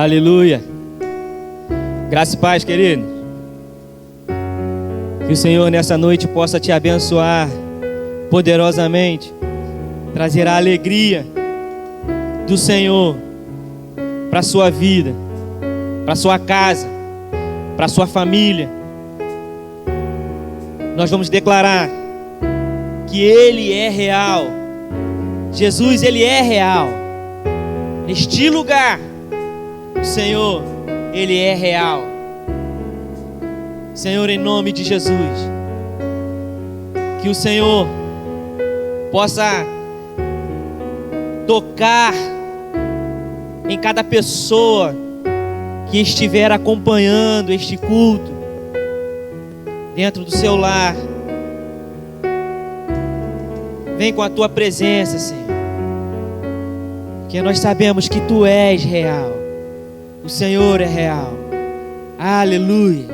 Aleluia. Graça e paz, querido. Que o Senhor nessa noite possa te abençoar poderosamente, trazer a alegria do Senhor para a sua vida, para a sua casa, para a sua família. Nós vamos declarar que Ele é real. Jesus, Ele é real. Neste lugar, o Senhor, Ele é real. Senhor, em nome de Jesus, que o Senhor possa tocar em cada pessoa que estiver acompanhando este culto dentro do seu lar. Vem com a tua presença, Senhor, porque nós sabemos que tu és real. O Senhor é real. Aleluia.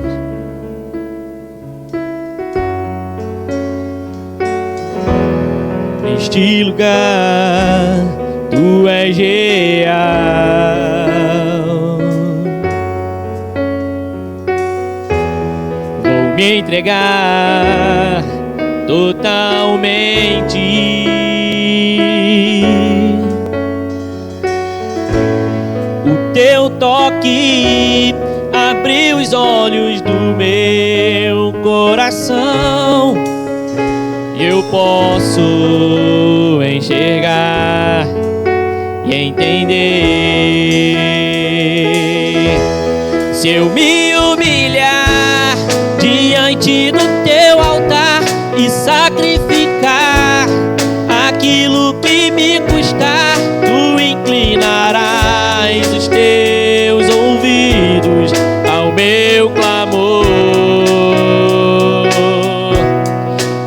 Neste lugar tu és real. Vou me entregar totalmente. O teu toque abriu os olhos do meu coração. Eu posso enxergar e entender. Se eu me humilhar diante do teu altar e sacrificar aquilo que me custar, tu inclinarás os teus ouvidos ao meu clamor.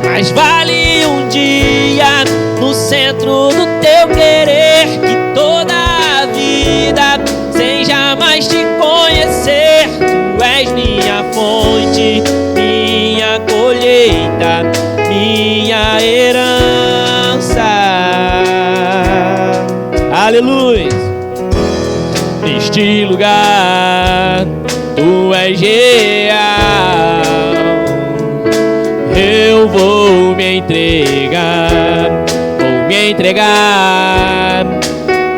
Mas vale um dia no centro do teu querer, que toda a vida sem jamais te conhecer. Tu és minha fonte, minha colheita, minha herança. Aleluia. Neste lugar tu és real. Eu vou me entregar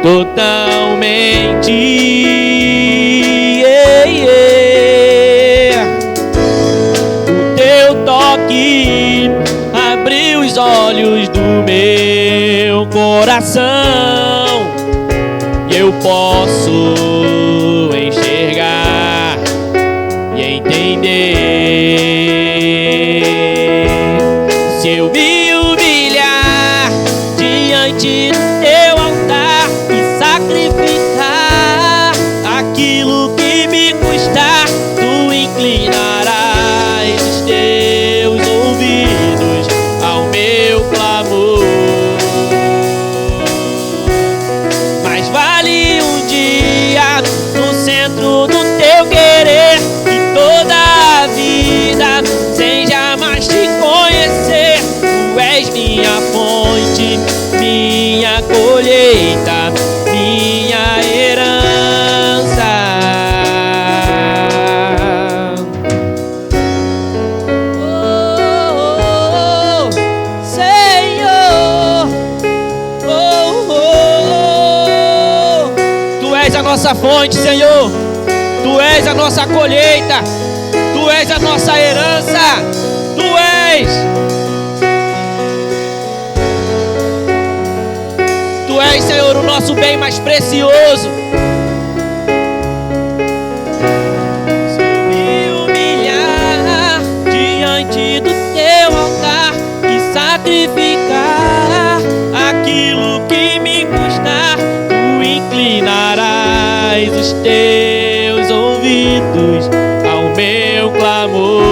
totalmente. O teu toque abriu os olhos do meu coração. E eu posso enxergar e entender. Se eu me humilhar diante do teu altar e sacrificar aquilo que me custar, tu inclinarás os teus ouvidos ao meu clamor. Mas vale um dia no centro do teu querer, que toda a vida sem jamais te conhecer. Tu és minha fonte, minha colheita, minha herança. Oh, Senhor, Tu és a nossa fonte, Senhor. Tu és a nossa colheita. Tu és a nossa herança. Tu és. Tu és, Senhor, o nosso bem mais precioso. Se eu me humilhar diante do teu altar e sacrificar aquilo que me custar, tu inclinarás os teus ouvidos ao meu clamor.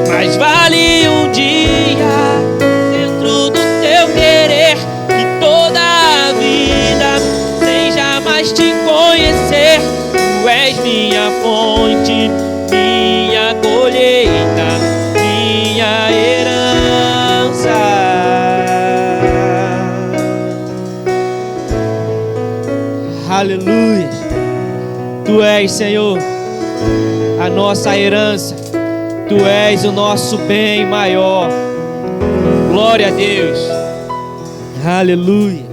Mas vale um dia dentro do teu querer, que toda a vida sem jamais te conhecer. Tu és minha fonte, minha colheita, minha herança. Aleluia. Tu és, Senhor, a nossa herança. Tu és o nosso bem maior. Glória a Deus. Aleluia.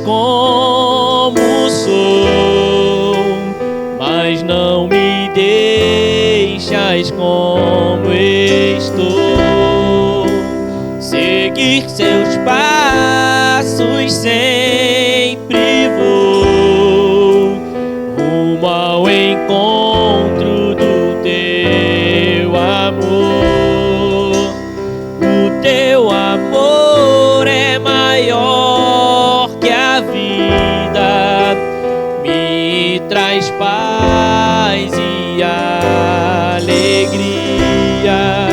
Como sou, mas não me deixas como estou. Seguir seus passos sempre vou, rumo ao encontro do teu amor. O teu amor é maior que a vida, me traz paz e alegria.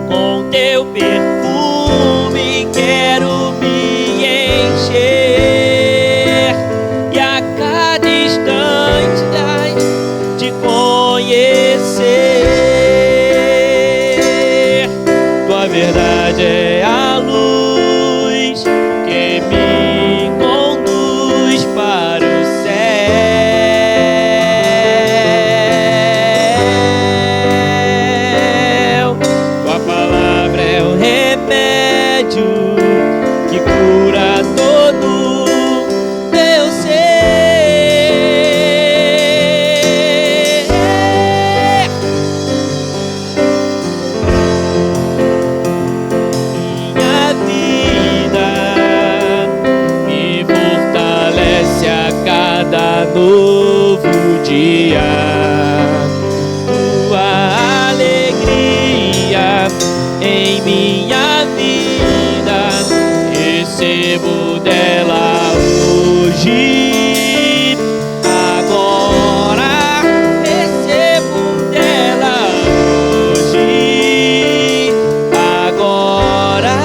Com teu perfume quero me encher e a cada instante te conhecer. Tua verdade é a luz que me conduz para o céu. Tua palavra é o remédio que cura todo meu ser. Minha vida me fortalece a cada novo dia. Tua alegria em minha vida, recebo dela hoje. Agora recebo dela hoje. Agora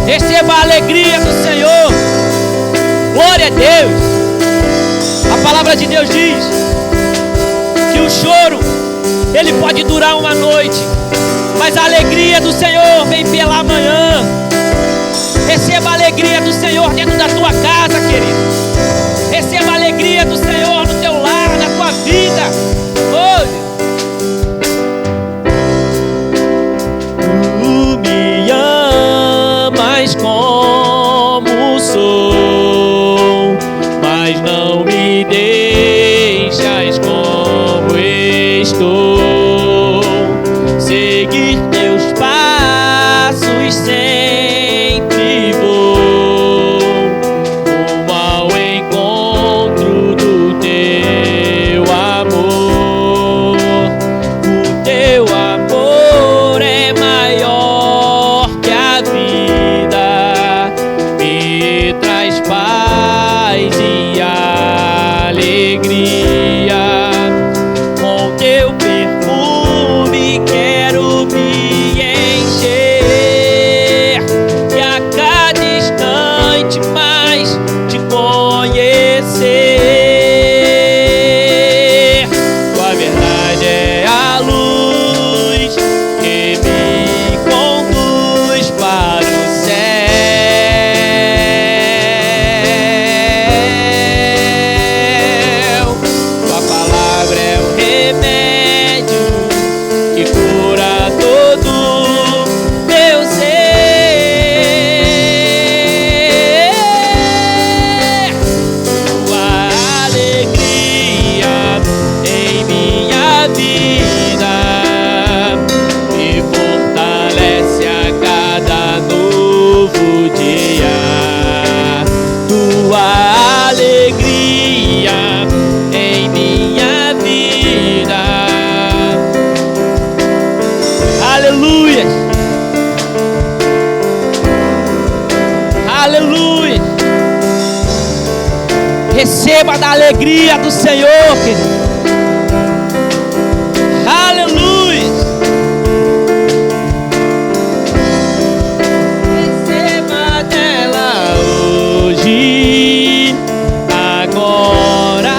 receba a alegria do Senhor. Glória a Deus. A palavra de Deus diz que o choro, ele pode durar uma noite, mas a alegria do Senhor vem pela manhã. Receba a alegria do Senhor dentro da tua casa, querido. Receba a alegria do Senhor no teu lar, na tua vida. Hoje tu me amas como sou, mas não me deixas como estou. Seguir teus passos sempre vou, rumo ao encontro do teu amor. O teu amor é maior que a vida, me traz paz e alegria. Com teu perfume quero me encher e a cada instante mais te conhecer. Tua verdade é a luz que me conduz para o céu. Tua palavra é o remédio que cura todo meu ser. Tua alegria em minha vida me fortalece a cada novo dia. Tua alegria em minha vida Receba da alegria do Senhor, querido. Aleluia. Receba dela hoje, agora.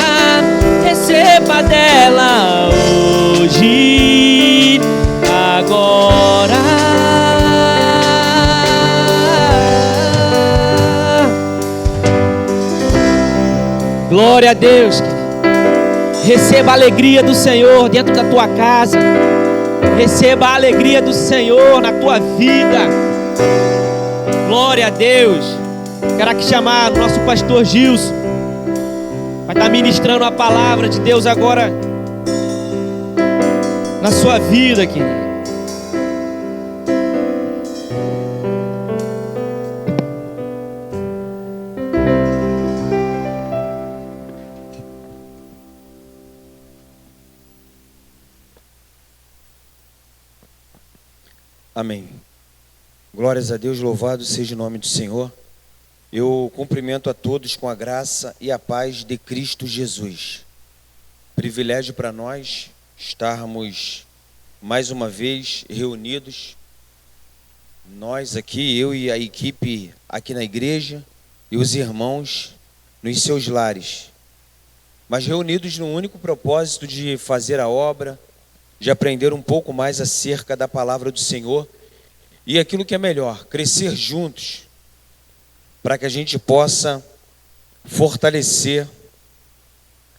Receba dela hoje, agora. Glória a Deus. Receba a alegria do Senhor dentro da tua casa. Receba a alegria do Senhor na tua vida. Glória a Deus. Quero aqui chamar o nosso pastor Gilson. Vai estar ministrando a palavra de Deus agora na sua vida, querido. Amém. Glórias a Deus, louvado seja o nome do Senhor. Eu cumprimento a todos com a graça e a paz de Cristo Jesus. Privilégio para nós estarmos mais uma vez reunidos. Nós aqui, eu e a equipe aqui na igreja e os irmãos nos seus lares. Mas reunidos no único propósito de fazer a obra, de aprender um pouco mais acerca da palavra do Senhor e aquilo que é melhor, crescer juntos, para que a gente possa fortalecer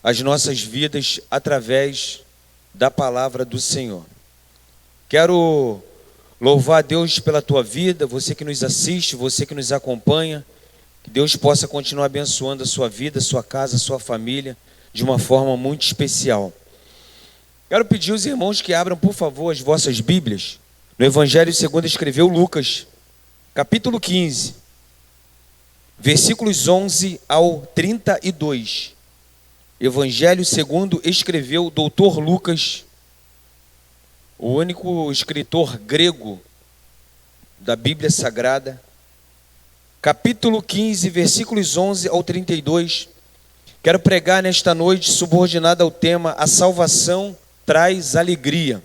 as nossas vidas através da palavra do Senhor. Quero louvar a Deus pela tua vida, você que nos assiste, você que nos acompanha, que Deus possa continuar abençoando a sua vida, a sua casa, a sua família, de uma forma muito especial. Quero pedir aos irmãos que abram, por favor, as vossas Bíblias no Evangelho segundo escreveu Lucas, capítulo 15, versículos 11 ao 32. Evangelho segundo escreveu o doutor Lucas, o único escritor grego da Bíblia Sagrada. Capítulo 15, versículos 11 ao 32. Quero pregar nesta noite subordinado ao tema A Salvação Traz Alegria.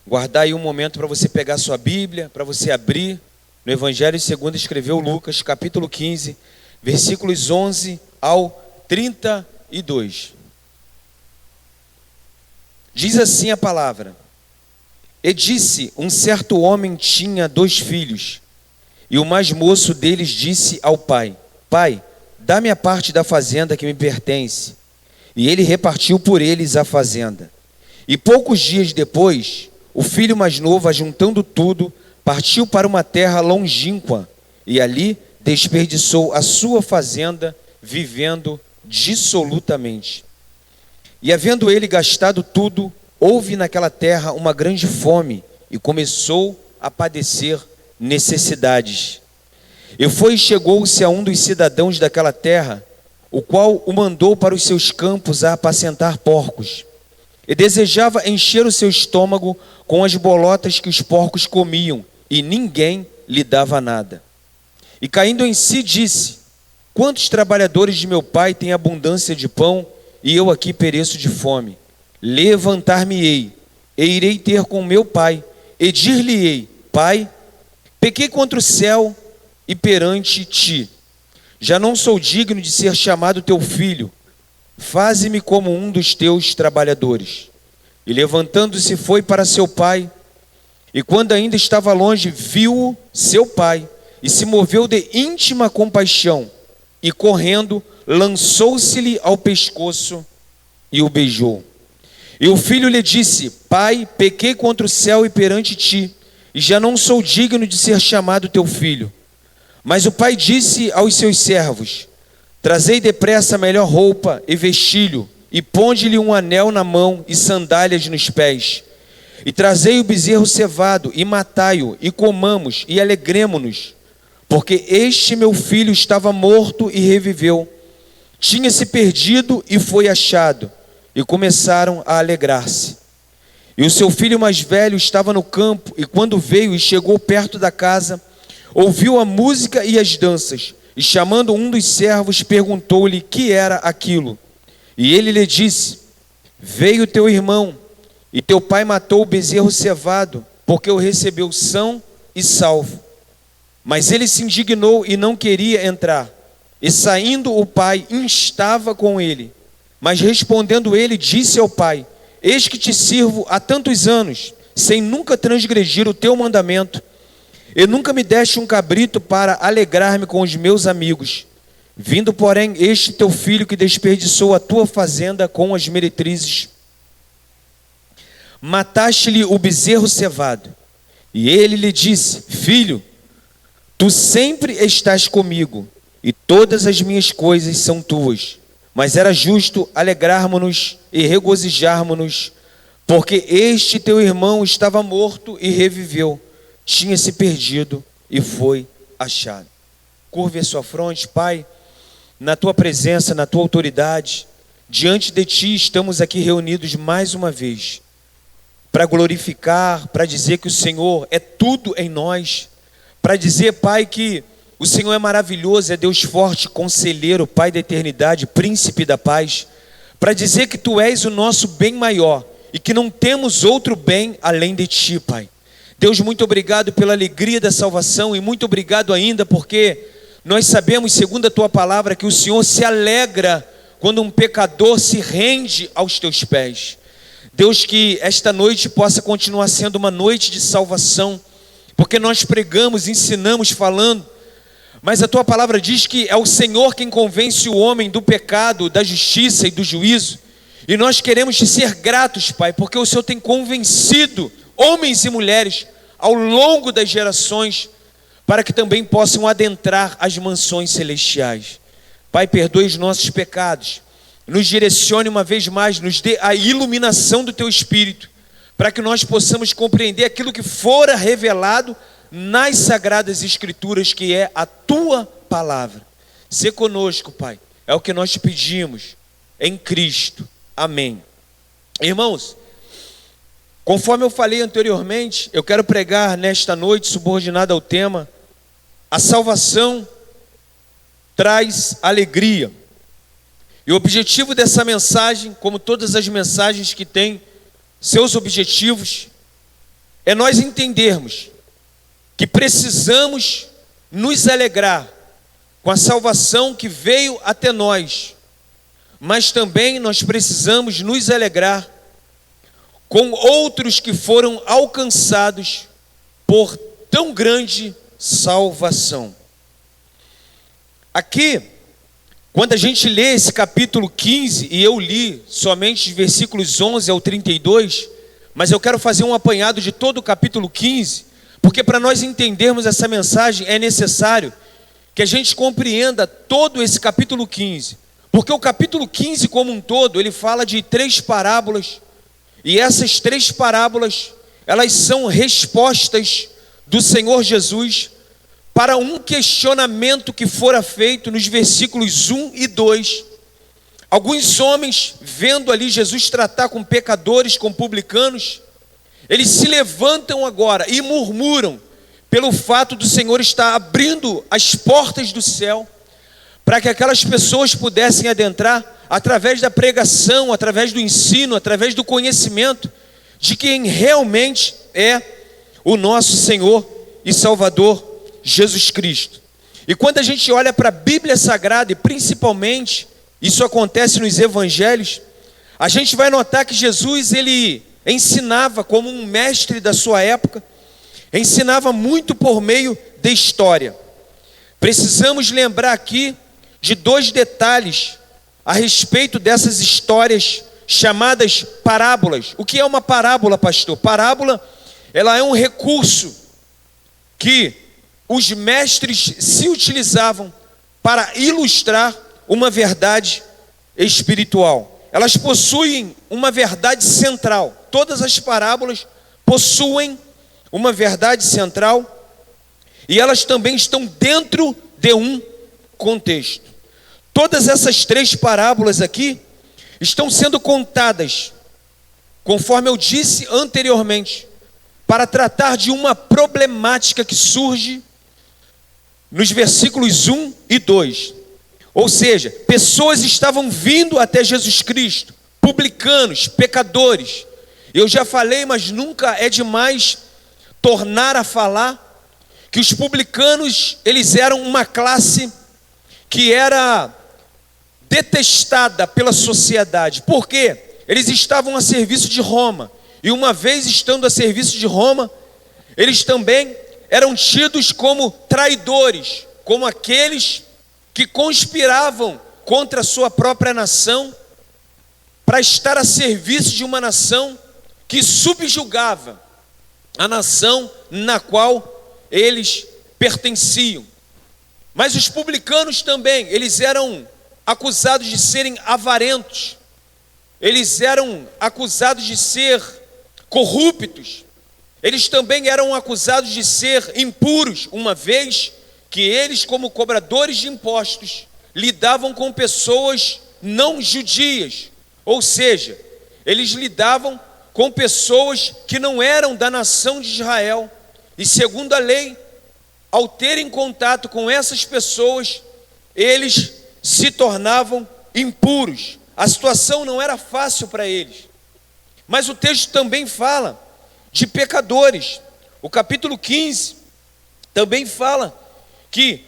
Guardar aí um momento para você pegar sua Bíblia, para você abrir no Evangelho segundo escreveu Lucas, capítulo 15, versículos 11 ao 32. Diz assim a palavra: E disse, um certo homem tinha 2 filhos, e o mais moço deles disse ao pai: Pai, dá-me a parte da fazenda que me pertence. E ele repartiu por eles a fazenda. E poucos dias depois, o filho mais novo, ajuntando tudo, partiu para uma terra longínqua, e ali desperdiçou a sua fazenda, vivendo dissolutamente. E havendo ele gastado tudo, houve naquela terra uma grande fome, e começou a padecer necessidades. E foi e chegou-se a um dos cidadãos daquela terra, o qual o mandou para os seus campos a apacentar porcos. E desejava encher o seu estômago com as bolotas que os porcos comiam, e ninguém lhe dava nada. E caindo em si disse: Quantos trabalhadores de meu pai têm abundância de pão, e eu aqui pereço de fome? Levantar-me-ei, e irei ter com meu pai, e dir-lhe-ei: Pai, pequei contra o céu e perante ti. Já não sou digno de ser chamado teu filho. Faze-me como um dos teus trabalhadores. E levantando-se foi para seu pai. E quando ainda estava longe, viu-o seu pai, e se moveu de íntima compaixão, e correndo, lançou-se-lhe ao pescoço e o beijou. E o filho lhe disse: Pai, pequei contra o céu e perante ti, e já não sou digno de ser chamado teu filho. Mas o pai disse aos seus servos: Trazei depressa a melhor roupa e vestilho, e ponde-lhe um anel na mão e sandálias nos pés. E trazei o bezerro cevado, e matai-o, e comamos, e alegremo-nos. Porque este meu filho estava morto e reviveu, tinha-se perdido e foi achado. E começaram a alegrar-se. E o seu filho mais velho estava no campo, e quando veio e chegou perto da casa, ouviu a música e as danças, e chamando um dos servos, perguntou-lhe que era aquilo. E ele lhe disse: veio teu irmão, e teu pai matou o bezerro cevado, porque o recebeu são e salvo. Mas ele se indignou e não queria entrar. E saindo o pai, instava com ele. Mas respondendo ele, disse ao pai: eis que te sirvo há tantos anos, sem nunca transgredir o teu mandamento. E nunca me deste um cabrito para alegrar-me com os meus amigos. Vindo, porém, este teu filho que desperdiçou a tua fazenda com as meretrizes, mataste-lhe o bezerro cevado. E ele lhe disse: filho, tu sempre estás comigo, e todas as minhas coisas são tuas. Mas era justo alegrarmos-nos e regozijarmos-nos, porque este teu irmão estava morto e reviveu, tinha se perdido e foi achado. Curve a sua fronte, Pai, na tua presença, na tua autoridade, diante de ti estamos aqui reunidos mais uma vez, para glorificar, para dizer que o Senhor é tudo em nós, para dizer, Pai, que o Senhor é maravilhoso, é Deus forte, conselheiro, Pai da eternidade, príncipe da paz, para dizer que tu és o nosso bem maior e que não temos outro bem além de ti, Pai. Deus, muito obrigado pela alegria da salvação e muito obrigado ainda porque nós sabemos, segundo a tua palavra, que o Senhor se alegra quando um pecador se rende aos teus pés. Deus, que esta noite possa continuar sendo uma noite de salvação, porque nós pregamos, ensinamos, falando, mas a tua palavra diz que é o Senhor quem convence o homem do pecado, da justiça e do juízo. E nós queremos te ser gratos, Pai, porque o Senhor tem convencido homens e mulheres ao longo das gerações, para que também possam adentrar as mansões celestiais. Pai, perdoe os nossos pecados, nos direcione uma vez mais, nos dê a iluminação do teu Espírito, para que nós possamos compreender aquilo que fora revelado nas Sagradas Escrituras, que é a tua palavra. Sê conosco, Pai, é o que nós te pedimos, em Cristo. Amém. Irmãos, conforme eu falei anteriormente, eu quero pregar nesta noite, subordinado ao tema, a salvação traz alegria. E o objetivo dessa mensagem, como todas as mensagens que têm seus objetivos, é nós entendermos que precisamos nos alegrar com a salvação que veio até nós, mas também nós precisamos nos alegrar com outros que foram alcançados por tão grande salvação. Aqui, quando a gente lê esse capítulo 15, e eu li somente os versículos 11 ao 32, mas eu quero fazer um apanhado de todo o capítulo 15, porque para nós entendermos essa mensagem é necessário que a gente compreenda todo esse capítulo 15, porque o capítulo 15 como um todo, ele fala de 3 parábolas, e essas 3 parábolas, elas são respostas do Senhor Jesus para um questionamento que fora feito nos versículos 1 e 2. Alguns homens, vendo ali Jesus tratar com pecadores, com publicanos, eles se levantam agora e murmuram pelo fato do Senhor estar abrindo as portas do céu para que aquelas pessoas pudessem adentrar através da pregação, através do ensino, através do conhecimento de quem realmente é o nosso Senhor e Salvador Jesus Cristo. E quando a gente olha para a Bíblia Sagrada, e principalmente isso acontece nos evangelhos, a gente vai notar que Jesus, ele ensinava como um mestre da sua época, ensinava muito por meio de história. Precisamos lembrar aqui de 2 detalhes a respeito dessas histórias chamadas parábolas. O que é uma parábola, pastor? Parábola, ela é um recurso que os mestres se utilizavam para ilustrar uma verdade espiritual. Elas possuem uma verdade central. Todas as parábolas possuem uma verdade central e elas também estão dentro de um contexto. Todas essas 3 parábolas aqui estão sendo contadas, conforme eu disse anteriormente, para tratar de uma problemática que surge nos versículos 1 e 2. Ou seja, pessoas estavam vindo até Jesus Cristo, publicanos, pecadores. Eu já falei, mas nunca é demais tornar a falar, que os publicanos, eles eram uma classe que era detestada pela sociedade. Por quê? Eles estavam a serviço de Roma. E uma vez estando a serviço de Roma, eles também eram tidos como traidores, como aqueles que conspiravam contra a sua própria nação, para estar a serviço de uma nação que subjugava a nação na qual eles pertenciam. Mas os publicanos também, eles eram acusados de serem avarentos, eles eram acusados de ser corruptos, eles também eram acusados de ser impuros, uma vez que eles, como cobradores de impostos, lidavam com pessoas não judias, ou seja, eles lidavam com pessoas que não eram da nação de Israel, e segundo a lei, ao terem contato com essas pessoas, eles se tornavam impuros. A situação não era fácil para eles. Mas o texto também fala de pecadores. O capítulo 15 também fala que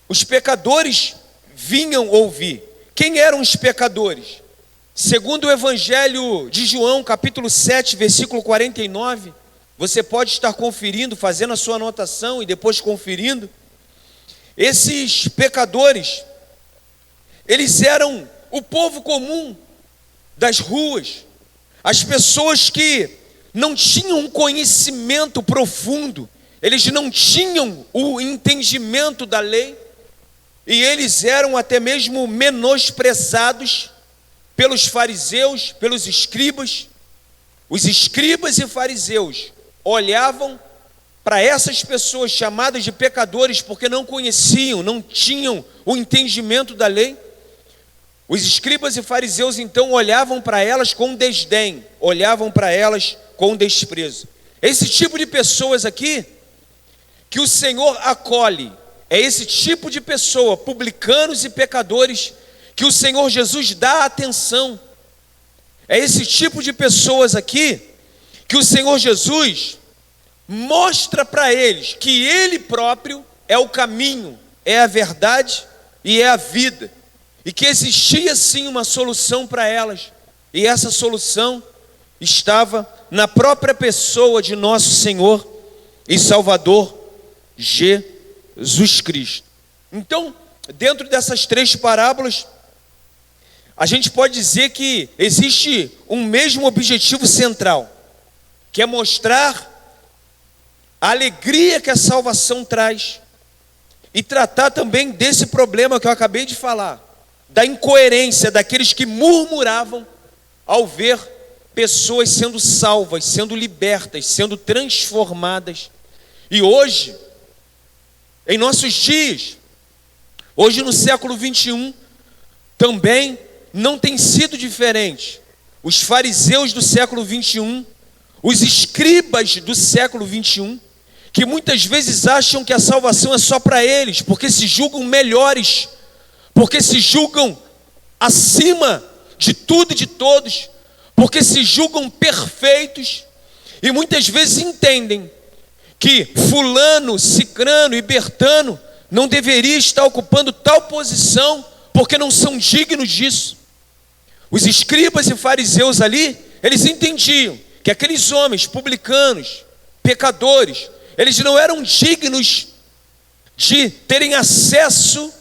os pecadores vinham ouvir. Quem eram os pecadores? Segundo o Evangelho de João, capítulo 7, versículo 49, você pode estar conferindo, fazendo a sua anotação e depois conferindo. Esses pecadores, eles eram o povo comum das ruas, as pessoas que não tinham um conhecimento profundo, eles não tinham o entendimento da lei, e eles eram até mesmo menosprezados pelos fariseus, pelos escribas. Os escribas e fariseus olhavam para essas pessoas chamadas de pecadores porque não conheciam, não tinham o entendimento da lei. Os escribas e fariseus então olhavam para elas com desdém, olhavam para elas com desprezo. Esse tipo de pessoas aqui que o Senhor acolhe, é esse tipo de pessoa, publicanos e pecadores, que o Senhor Jesus dá atenção. É esse tipo de pessoas aqui que o Senhor Jesus mostra para eles que Ele próprio é o caminho, é a verdade e é a vida, e que existia sim uma solução para elas, e essa solução estava na própria pessoa de nosso Senhor e Salvador Jesus Cristo. Então, dentro dessas três parábolas, a gente pode dizer que existe um mesmo objetivo central, que é mostrar a alegria que a salvação traz e tratar também desse problema que eu acabei de falar, da incoerência daqueles que murmuravam ao ver pessoas sendo salvas, sendo libertas, sendo transformadas. E hoje, em nossos dias, hoje no século 21, também não tem sido diferente. Os fariseus do século 21, os escribas do século 21, que muitas vezes acham que a salvação é só para eles, porque se julgam melhores, porque se julgam acima de tudo e de todos, porque se julgam perfeitos, e muitas vezes entendem que fulano, cicrano e bertano não deveria estar ocupando tal posição, porque não são dignos disso. Os escribas e fariseus ali, eles entendiam que aqueles homens publicanos, pecadores, eles não eram dignos de terem acesso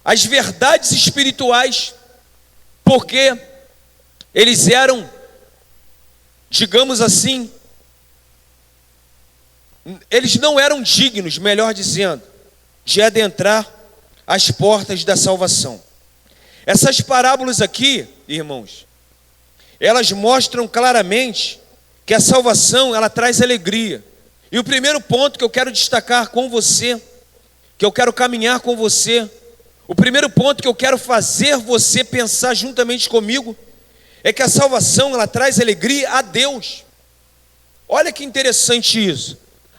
às verdades espirituais, porque eles eram, digamos assim, eles não eram dignos, melhor dizendo, de adentrar as portas da salvação. Essas parábolas aqui, irmãos, elas mostram claramente que a salvação, ela traz alegria. E o primeiro ponto que eu quero destacar com você, que eu quero caminhar com você, o primeiro ponto que eu quero fazer você pensar juntamente comigo, é que a salvação, ela traz alegria a Deus. Olha que interessante isso.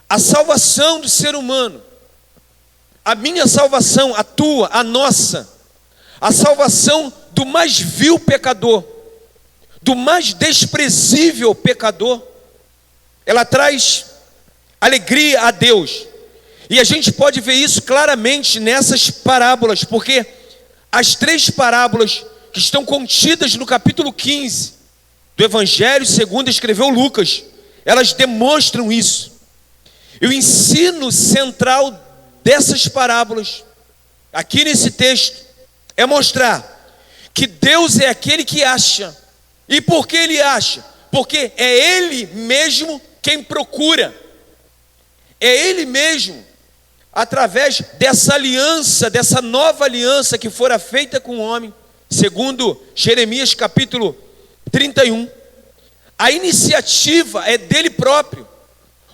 A salvação do ser humano, A minha salvação, a tua, a nossa, a salvação do mais vil pecador, do mais desprezível pecador, ela traz alegria a Deus. E a gente pode ver isso claramente nessas parábolas, porque as 3 parábolas que estão contidas no capítulo 15 do Evangelho segundo escreveu Lucas, elas demonstram isso. E o ensino central dessas parábolas, aqui nesse texto, é mostrar que Deus é aquele que acha. E por que Ele acha? Porque é Ele mesmo quem procura. É Ele mesmo, através dessa aliança, dessa nova aliança que fora feita com o homem, segundo Jeremias capítulo 31. A iniciativa é dele próprio.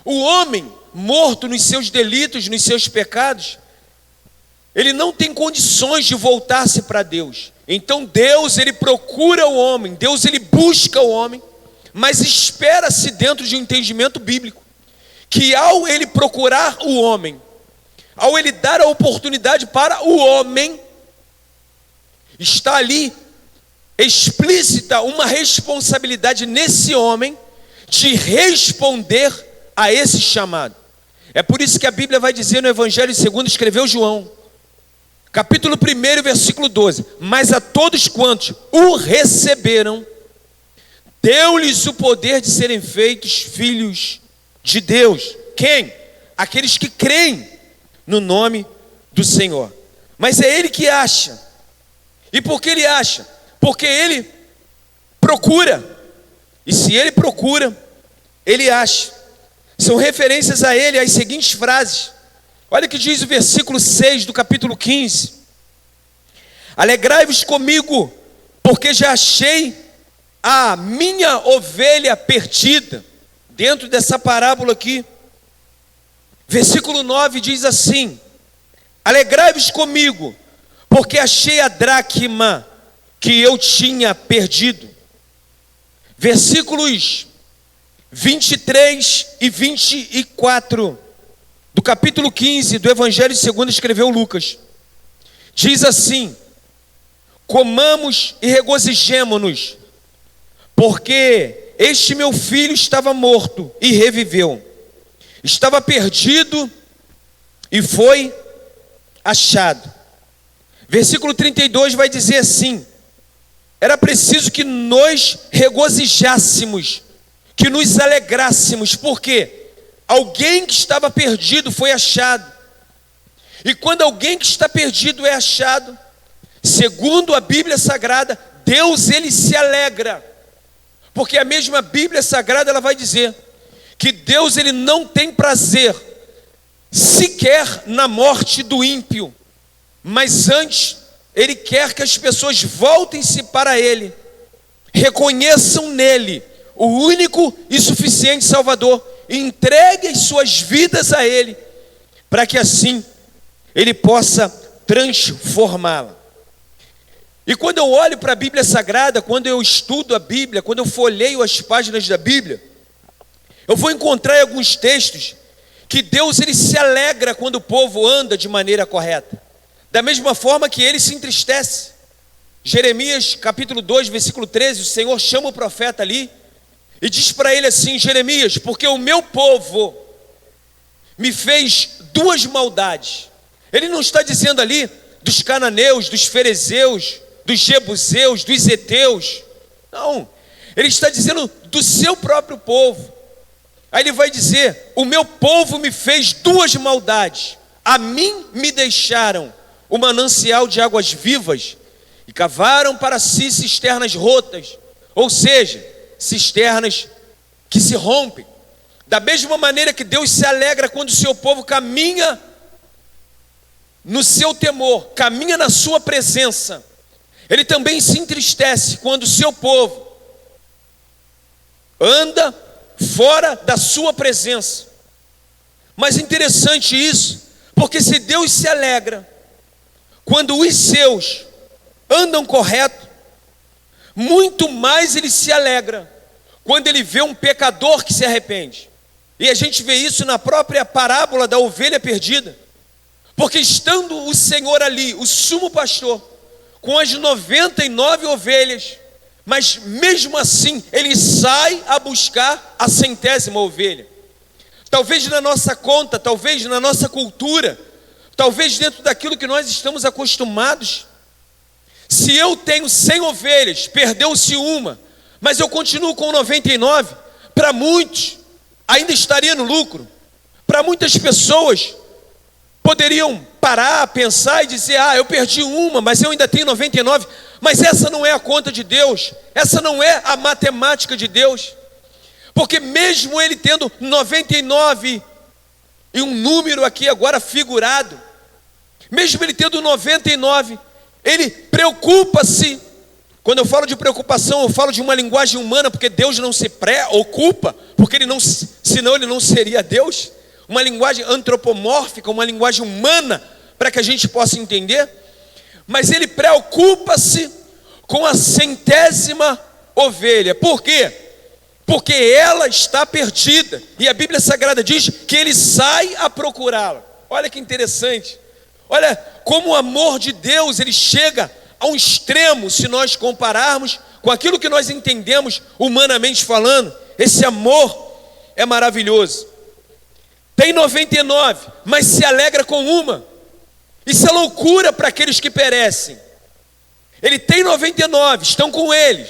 O homem, morto nos seus delitos, nos seus pecados, ele não tem condições de voltar-se para Deus. Então Deus, ele procura o homem, Deus, ele busca o homem, mas espera-se dentro de um entendimento bíblico, que ao ele procurar o homem, ao ele dar a oportunidade para o homem, está ali explícita uma responsabilidade nesse homem de responder a esse chamado. É por isso que a Bíblia vai dizer no Evangelho segundo escreveu João, capítulo 1, versículo 12: mas a todos quantos o receberam, deu-lhes o poder de serem feitos filhos de Deus. Quem? Aqueles que creem no nome do Senhor. Mas é Ele que acha. E por que Ele acha? Porque Ele procura. E se Ele procura, Ele acha. São referências a Ele as seguintes frases. Olha o que diz o versículo 6 do capítulo 15: alegrai-vos comigo, porque já achei a minha ovelha perdida. Dentro dessa parábola aqui, versículo 9 diz assim: alegrai-vos comigo, porque achei a dracma que eu tinha perdido. Versículos 23 e 24 do capítulo 15 do Evangelho segundo escreveu Lucas, diz assim: comamos e regozijemo-nos, porque este meu filho estava morto e reviveu, estava perdido e foi achado. Versículo 32 vai dizer assim: era preciso que nós regozijássemos, que nos alegrássemos, porque alguém que estava perdido foi achado. E quando alguém que está perdido é achado, segundo a Bíblia Sagrada, Deus, ele se alegra. Porque a mesma Bíblia Sagrada, ela vai dizer que Deus, ele não tem prazer sequer na morte do ímpio, mas antes Ele quer que as pessoas voltem-se para Ele, reconheçam nele o único e suficiente Salvador, e entreguem as suas vidas a Ele, para que assim Ele possa transformá-la. E quando eu olho para a Bíblia Sagrada, quando eu estudo a Bíblia, quando eu folheio as páginas da Bíblia, eu vou encontrar em alguns textos que Deus, ele se alegra quando o povo anda de maneira correta, da mesma forma que ele se entristece. Jeremias capítulo 2, versículo 13, o Senhor chama o profeta ali e diz para ele assim: Jeremias, porque o meu povo me fez duas maldades. Ele não está dizendo ali dos cananeus, dos ferezeus, dos jebuseus, dos heteus. Não, ele está dizendo do seu próprio povo. Aí ele vai dizer: o meu povo me fez duas maldades. A mim me deixaram o manancial de águas vivas e cavaram para si cisternas rotas, ou seja, cisternas que se rompem. Da mesma maneira que Deus se alegra quando o seu povo caminha no seu temor, caminha na sua presença, Ele também se entristece quando o seu povo anda fora da sua presença. Mas interessante isso, porque se Deus se alegra quando os seus andam correto, muito mais Ele se alegra quando Ele vê um pecador que se arrepende. E a gente vê isso na própria parábola da ovelha perdida, Porque estando o Senhor ali, o sumo pastor, com as 99 ovelhas, mas mesmo assim, ele sai a buscar a 100ª ovelha. Talvez na nossa conta, talvez na nossa cultura, talvez dentro daquilo que nós estamos acostumados. Se eu tenho 100 ovelhas, perdeu-se uma, mas eu continuo com 99, para muitos ainda estaria no lucro. Para muitas pessoas poderiam parar, pensar e dizer: eu perdi uma, mas eu ainda tenho 99. Mas essa não é a conta de Deus, essa não é a matemática de Deus. Porque mesmo ele tendo 99, e um número aqui agora figurado, mesmo ele tendo 99, ele preocupa-se. Quando eu falo de preocupação, eu falo de uma linguagem humana, porque Deus não se preocupa, porque senão ele não seria Deus. Uma linguagem antropomórfica, uma linguagem humana, para que a gente possa entender. Mas ele preocupa-se com a 100ª ovelha. Por quê? Porque ela está perdida. E a Bíblia Sagrada diz que ele sai a procurá-la. Olha que interessante. Olha como o amor de Deus, ele chega a um extremo, se nós compararmos com aquilo que nós entendemos humanamente falando. Esse amor é maravilhoso. Tem 99, mas se alegra com uma. Isso é loucura para aqueles que perecem. Ele tem 99, estão com eles,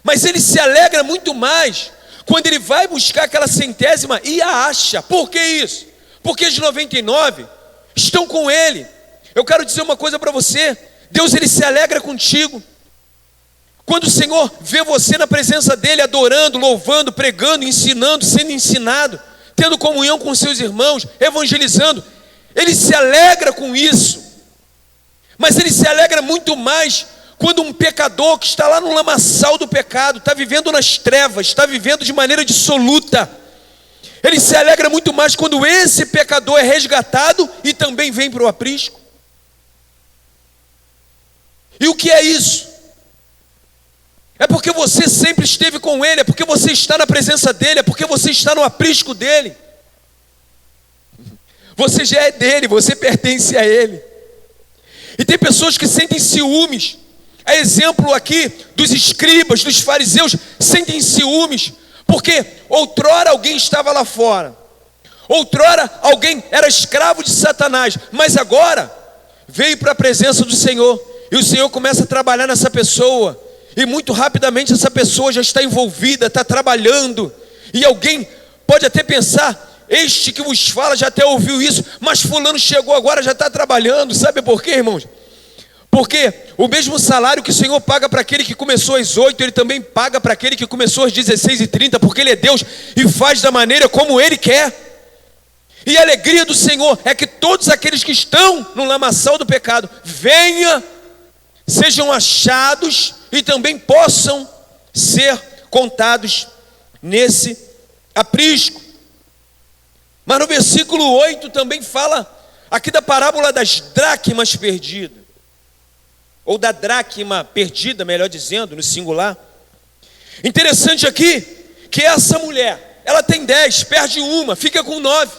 mas ele se alegra muito mais quando ele vai buscar aquela 100ª e a acha. Por que isso? Porque as 99 estão com ele. Eu quero dizer uma coisa para você: Deus, ele se alegra contigo. Quando o Senhor vê você na presença dele, adorando, louvando, pregando, ensinando, sendo ensinado, tendo comunhão com seus irmãos, evangelizando, ele se alegra com isso. Mas ele se alegra muito mais quando um pecador que está lá no lamaçal do pecado, está vivendo nas trevas, está vivendo de maneira dissoluta, ele se alegra muito mais quando esse pecador é resgatado e também vem para o aprisco. E o que é isso? É porque você sempre esteve com ele, é porque você está na presença dele, é porque você está no aprisco dele. Você já é dele, você pertence a ele. E tem pessoas que sentem ciúmes. É exemplo aqui dos escribas, dos fariseus, sentem ciúmes, porque outrora alguém estava lá fora, outrora alguém era escravo de Satanás, mas agora veio para a presença do Senhor, e o Senhor começa a trabalhar nessa pessoa, e muito rapidamente essa pessoa já está envolvida, está trabalhando, e alguém pode até pensar: este que vos fala já até ouviu isso, mas fulano chegou agora, já está trabalhando. Sabe por quê, irmãos? Porque o mesmo salário que o Senhor paga para aquele que começou às 8, ele também paga para aquele que começou às 16h30, porque ele é Deus e faz da maneira como ele quer. E a alegria do Senhor é que todos aqueles que estão no lamaçal do pecado venham, sejam achados e também possam ser contados nesse aprisco. Mas no versículo 8 também fala aqui da parábola das dracmas perdidas, ou da dracma perdida, melhor dizendo, no singular. Interessante aqui que essa mulher, ela tem 10, perde uma, fica com 9,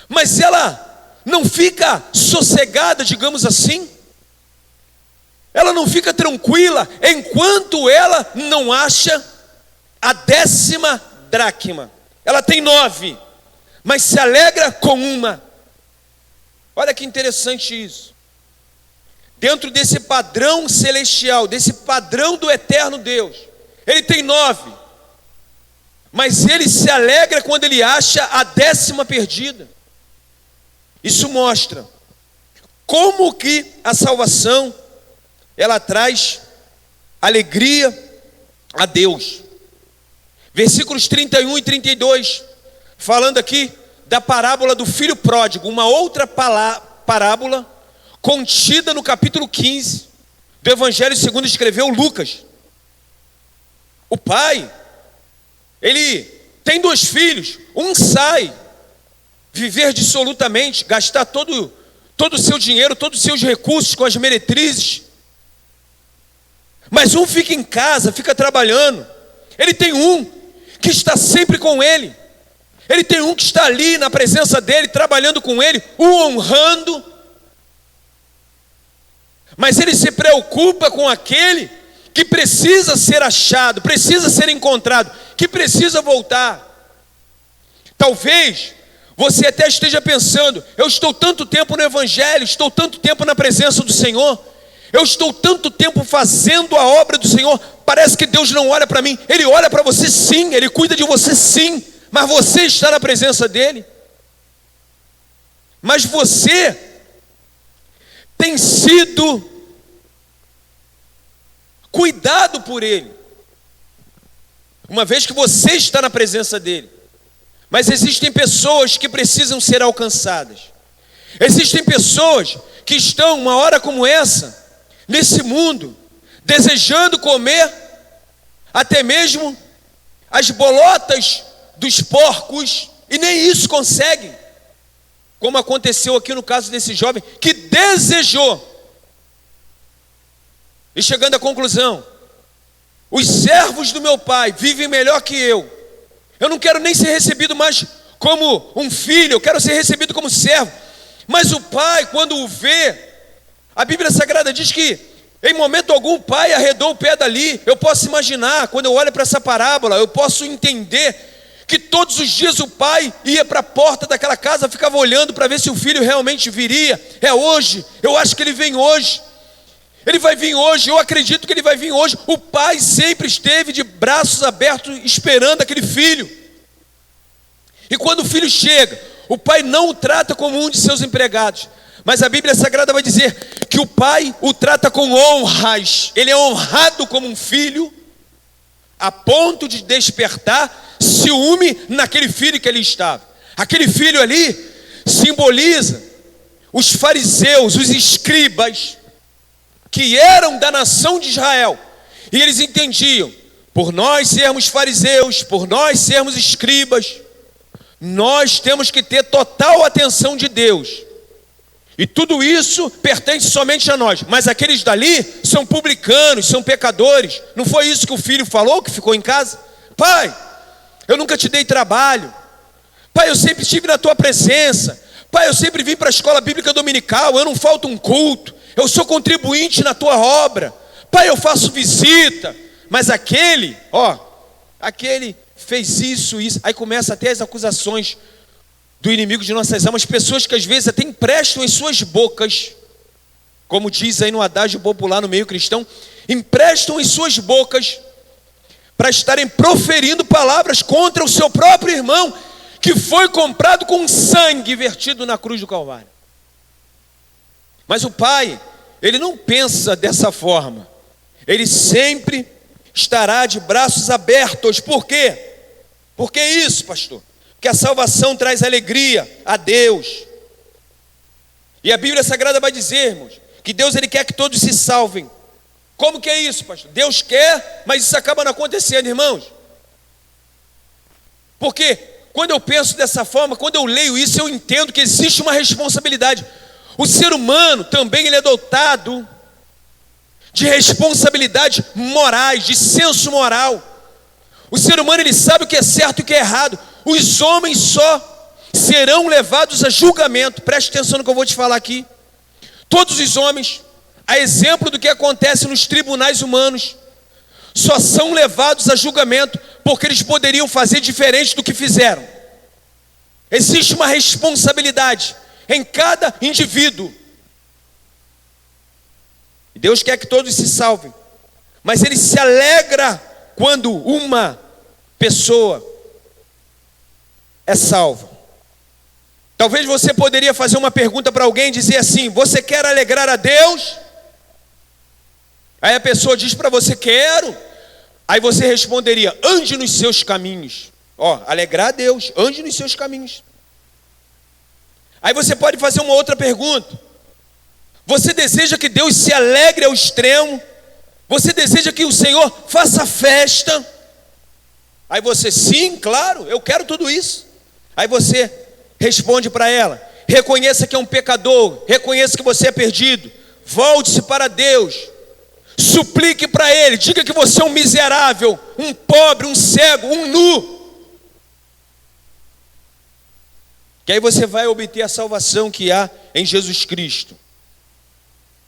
mas ela não fica sossegada, digamos assim. Ela não fica tranquila enquanto ela não acha a 10ª dracma. Ela tem 9, mas se alegra com uma. Olha que interessante isso. Dentro desse padrão celestial, desse padrão do eterno Deus, ele tem 9, mas ele se alegra quando ele acha a 10ª perdida. Isso mostra como que a salvação, ela traz alegria a Deus. Versículos 31 e 32, falando aqui da parábola do filho pródigo, uma outra parábola contida no capítulo 15 do Evangelho segundo escreveu Lucas. O pai, ele tem 2 filhos, um sai viver dissolutamente, gastar todo o seu dinheiro, todos os seus recursos com as meretrizes, mas um fica em casa, fica trabalhando. Ele tem um que está sempre com ele, ele tem um que está ali na presença dele, trabalhando com ele, o honrando mas ele se preocupa com aquele que precisa ser achado, precisa ser encontrado, que precisa voltar. Talvez você até esteja pensando: eu estou tanto tempo no Evangelho, estou tanto tempo na presença do Senhor, eu estou tanto tempo fazendo a obra do Senhor, parece que Deus não olha para mim. Ele olha para você sim, Ele cuida de você sim, mas você está na presença dEle. Mas você tem sido cuidado por Ele, uma vez que você está na presença dEle. Mas existem pessoas que precisam ser alcançadas. Existem pessoas que estão, uma hora como essa, nesse mundo, desejando comer até mesmo as bolotas dos porcos, e nem isso conseguem, como aconteceu aqui no caso desse jovem, que desejou, e chegando à conclusão: os servos do meu pai vivem melhor que eu não quero nem ser recebido mais como um filho, eu quero ser recebido como servo. Mas o pai, quando o vê, a Bíblia Sagrada diz que em momento algum o pai arredou o pé dali. Eu posso imaginar, quando eu olho para essa parábola, eu posso entender que todos os dias o pai ia para a porta daquela casa, ficava olhando para ver se o filho realmente viria. É hoje, eu acho que ele vem hoje, ele vai vir hoje, eu acredito que ele vai vir hoje. O pai sempre esteve de braços abertos esperando aquele filho. E quando o filho chega, o pai não o trata como um de seus empregados, mas a Bíblia Sagrada vai dizer que o pai o trata com honras. Ele é honrado como um filho, a ponto de despertar ciúme naquele filho que ali estava. Aquele filho ali simboliza os fariseus, os escribas, que eram da nação de Israel, e eles entendiam: por nós sermos fariseus, por nós sermos escribas, nós temos que ter total atenção de Deus, e tudo isso pertence somente a nós. Mas aqueles dali são publicanos, são pecadores. Não foi isso que o filho falou, que ficou em casa? Pai, eu nunca te dei trabalho. Pai, eu sempre estive na tua presença. Pai, eu sempre vim para a escola bíblica dominical, eu não falto um culto, eu sou contribuinte na tua obra. Pai, eu faço visita. Mas aquele fez isso. Aí começa até as acusações do inimigo de nossas almas. Pessoas que às vezes até emprestam as suas bocas, como diz aí no adágio popular no meio cristão, emprestam as suas bocas para estarem proferindo palavras contra o seu próprio irmão, que foi comprado com sangue vertido na cruz do Calvário. Mas o pai, ele não pensa dessa forma. Ele sempre estará de braços abertos. Por quê? Por que isso, pastor? Porque a salvação traz alegria a Deus. E a Bíblia Sagrada vai dizer, irmãos, que Deus, ele quer que todos se salvem. Como que é isso, pastor? Deus quer, mas isso acaba não acontecendo, irmãos. Porque quando eu penso dessa forma, quando eu leio isso, eu entendo que existe uma responsabilidade. O ser humano também, ele é dotado de responsabilidades morais, de senso moral. O ser humano, ele sabe o que é certo e o que é errado. Os homens só serão levados a julgamento. Preste atenção no que eu vou te falar aqui. Todos os homens, a exemplo do que acontece nos tribunais humanos, só são levados a julgamento porque eles poderiam fazer diferente do que fizeram. Existe uma responsabilidade em cada indivíduo. Deus quer que todos se salvem, mas Ele se alegra quando uma pessoa é salva. Talvez você poderia fazer uma pergunta para alguém e dizer assim: você quer alegrar a Deus? Aí a pessoa diz para você: quero. Aí você responderia: ande nos seus caminhos. Alegrar a Deus, ande nos seus caminhos. Aí você pode fazer uma outra pergunta: você deseja que Deus se alegre ao extremo? Você deseja que o Senhor faça festa? Aí você: sim, claro, eu quero tudo isso. Aí você responde para ela: reconheça que é um pecador, reconheça que você é perdido, volte-se para Deus, suplique para Ele, diga que você é um miserável, um pobre, um cego, um nu, que aí você vai obter a salvação que há em Jesus Cristo.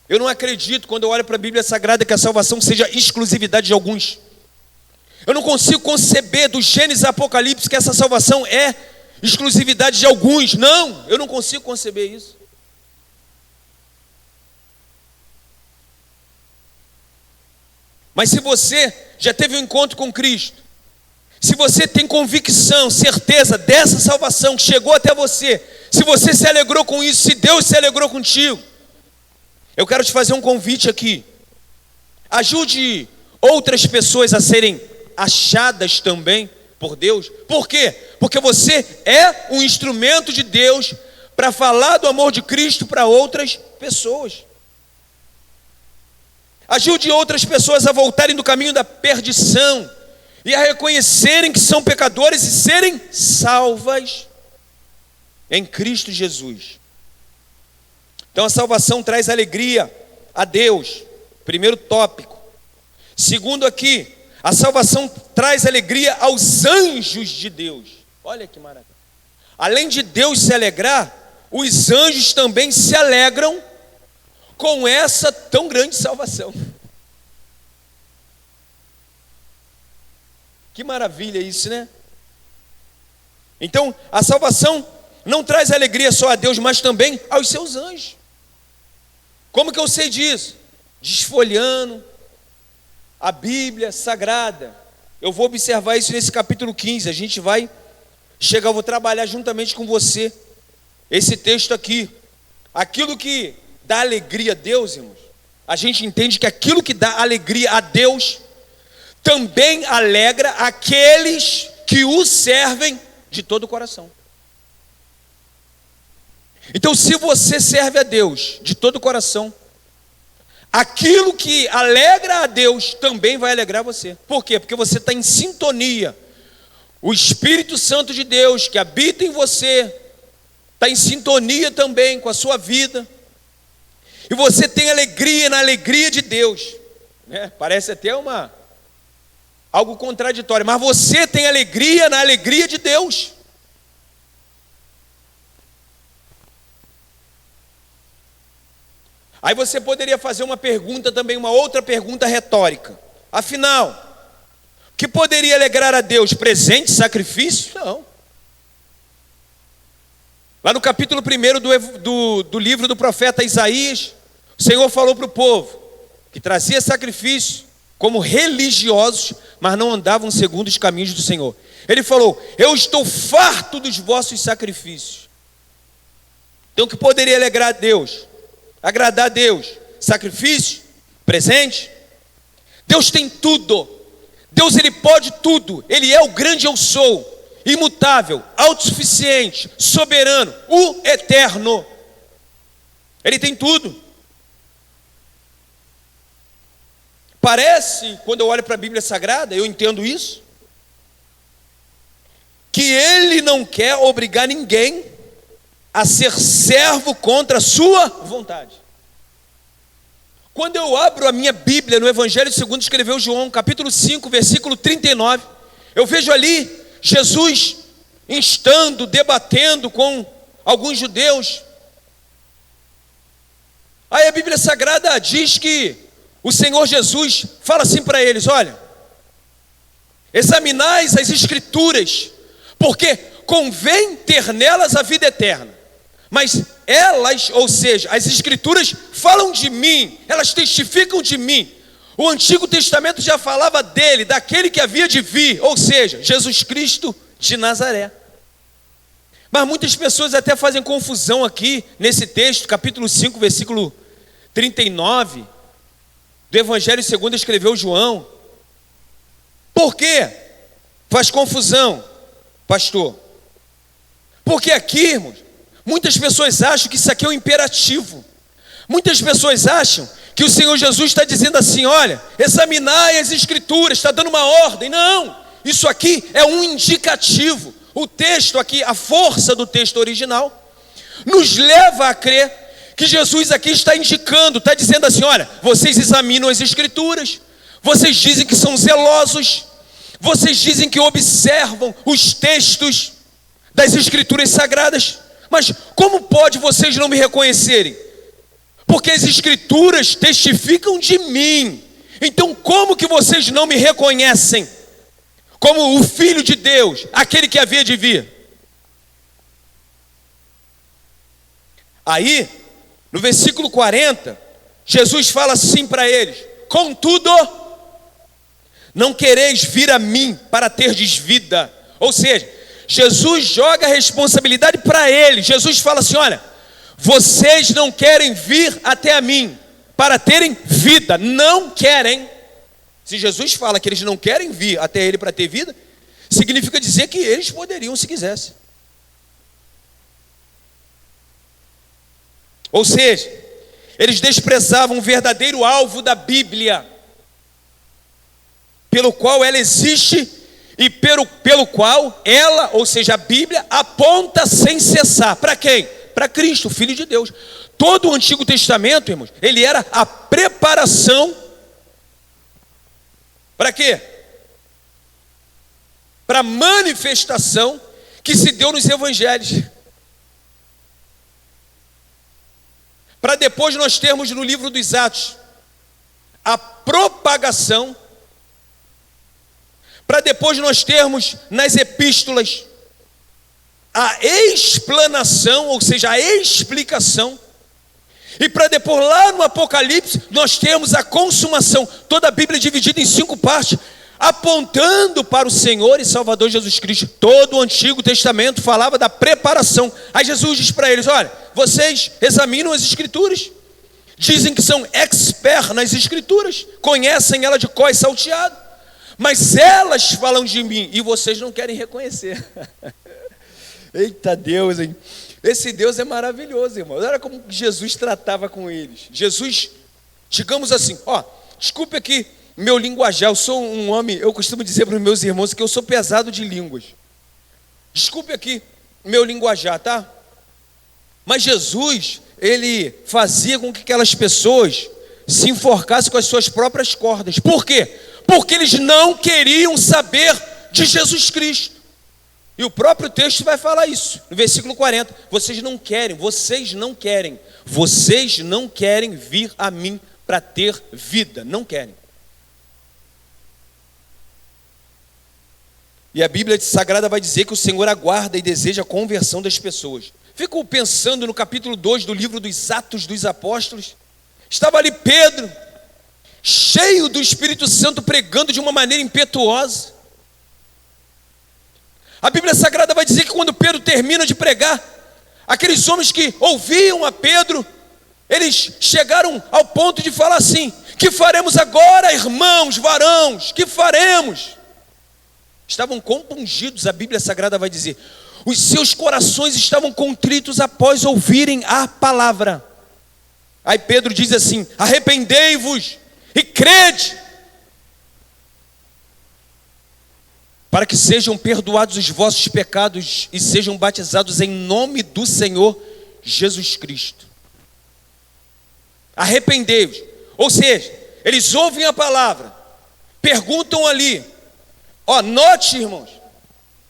Eu não acredito, quando eu olho para a Bíblia Sagrada, que a salvação seja exclusividade de alguns. Eu não consigo conceber do Gênesis a Apocalipse que essa salvação é exclusividade de alguns. Não, eu não consigo conceber isso. Mas se você já teve um encontro com Cristo, se você tem convicção, certeza dessa salvação que chegou até você, se você se alegrou com isso, se Deus se alegrou contigo, eu quero te fazer um convite aqui. Ajude outras pessoas a serem achadas também por Deus. Por quê? Porque você é um instrumento de Deus para falar do amor de Cristo para outras pessoas. Ajude outras pessoas a voltarem do caminho da perdição e a reconhecerem que são pecadores e serem salvas em Cristo Jesus. Então a salvação traz alegria a Deus, primeiro tópico. Segundo aqui, a salvação traz alegria aos anjos de Deus. Olha que maravilha. Além de Deus se alegrar, os anjos também se alegram com essa tão grande salvação. Que maravilha isso, né? Então, a salvação não traz alegria só a Deus, mas também aos seus anjos. Como que eu sei disso? Desfolhando a Bíblia Sagrada. Eu vou observar isso nesse capítulo 15. A gente vai chegar, eu vou trabalhar juntamente com você esse texto aqui. Aquilo que dá alegria a Deus, irmãos, a gente entende que aquilo que dá alegria a Deus também alegra aqueles que o servem de todo o coração. Então, se você serve a Deus de todo o coração, aquilo que alegra a Deus também vai alegrar você. Por quê? Porque você está em sintonia. O Espírito Santo de Deus que habita em você está em sintonia também com a sua vida. E você tem alegria na alegria de Deus, né? Parece até algo contraditório, mas você tem alegria na alegria de Deus. Aí você poderia fazer uma pergunta também, uma outra pergunta retórica. Afinal, o que poderia alegrar a Deus? Presente, sacrifício? Não. Lá no capítulo 1 do livro do profeta Isaías, o Senhor falou para o povo que trazia sacrifício como religiosos, mas não andavam segundo os caminhos do Senhor. Ele falou: eu estou farto dos vossos sacrifícios. Então o que poderia alegrar a Deus? Agradar a Deus? Sacrifício? Presente? Deus tem tudo. Deus, Ele pode tudo. Ele é o grande eu sou, imutável, autossuficiente, soberano, o eterno. Ele tem tudo. Parece, quando eu olho para a Bíblia Sagrada, eu entendo isso, que Ele não quer obrigar ninguém a ser servo contra a sua vontade. Quando eu abro a minha Bíblia no Evangelho segundo escreveu João, capítulo 5, versículo 39, eu vejo ali Jesus instando, debatendo com alguns judeus. Aí a Bíblia Sagrada diz que o Senhor Jesus fala assim para eles: olha, examinais as Escrituras, porque convém ter nelas a vida eterna. Mas elas, ou seja, as Escrituras falam de mim, elas testificam de mim. O Antigo Testamento já falava dele, daquele que havia de vir, ou seja, Jesus Cristo de Nazaré. Mas muitas pessoas até fazem confusão aqui nesse texto, capítulo 5, versículo 39, do Evangelho segundo escreveu João. Por quê? Faz confusão, pastor. Porque aqui, irmãos, muitas pessoas acham que isso aqui é um imperativo. Muitas pessoas acham que o Senhor Jesus está dizendo assim: olha, examinai as Escrituras, está dando uma ordem. Não, isso aqui é um indicativo. O texto aqui, a força do texto original, nos leva a crer que Jesus aqui está indicando, está dizendo assim: olha, vocês examinam as Escrituras, vocês dizem que são zelosos, vocês dizem que observam os textos das Escrituras Sagradas, mas como pode vocês não me reconhecerem? porque as Escrituras testificam de mim. Então como que vocês não me reconhecem como o Filho de Deus, aquele que havia de vir? Aí, no versículo 40, Jesus fala assim para eles: contudo, não quereis vir a mim para terdes vida. Ou seja, Jesus joga a responsabilidade para eles. Jesus fala assim: olha, vocês não querem vir até a mim para terem vida, não querem. Se Jesus fala que eles não querem vir até ele para ter vida, significa dizer que eles poderiam se quisessem. Ou seja, eles desprezavam o verdadeiro alvo da Bíblia, pelo qual ela existe e pelo qual ela, ou seja, a Bíblia, aponta sem cessar. Para quem? Para Cristo, o Filho de Deus. Todo o Antigo Testamento, irmãos, ele era a preparação. Para quê? Para a manifestação que se deu nos Evangelhos. Para depois nós termos no livro dos Atos a propagação, para depois nós termos nas epístolas a explanação, ou seja, a explicação, e para depois lá no Apocalipse nós temos a consumação. Toda a Bíblia é dividida em 5 partes, apontando para o Senhor e Salvador Jesus Cristo. Todo o Antigo Testamento falava da preparação. Aí Jesus diz para eles: olha, vocês examinam as Escrituras, dizem que são expert nas Escrituras, conhecem ela de có e salteado, mas elas falam de mim e vocês não querem reconhecer. Eita Deus, hein? Esse Deus é maravilhoso, irmão. Olha como Jesus tratava com eles. Jesus, digamos assim, desculpe aqui meu linguajar, eu sou um homem, eu costumo dizer para os meus irmãos que eu sou pesado de línguas. Desculpe aqui meu linguajar, tá? Mas Jesus, ele fazia com que aquelas pessoas se enforcassem com as suas próprias cordas. Por quê? Porque eles não queriam saber de Jesus Cristo. E o próprio texto vai falar isso, no versículo 40. Vocês não querem vir a mim para ter vida, não querem. E a Bíblia Sagrada vai dizer que o Senhor aguarda e deseja a conversão das pessoas. Fico pensando no capítulo 2 do livro dos Atos dos Apóstolos. Estava ali Pedro, cheio do Espírito Santo, pregando de uma maneira impetuosa. A Bíblia Sagrada vai dizer que quando Pedro termina de pregar, aqueles homens que ouviam a Pedro, eles chegaram ao ponto de falar assim: que faremos agora, irmãos, varões, que faremos? Estavam compungidos, a Bíblia Sagrada vai dizer. Os seus corações estavam contritos após ouvirem a palavra. Aí Pedro diz assim: arrependei-vos e crede, para que sejam perdoados os vossos pecados e sejam batizados em nome do Senhor Jesus Cristo. Arrependei-vos. Ou seja, eles ouvem a palavra, perguntam ali. Note, irmãos,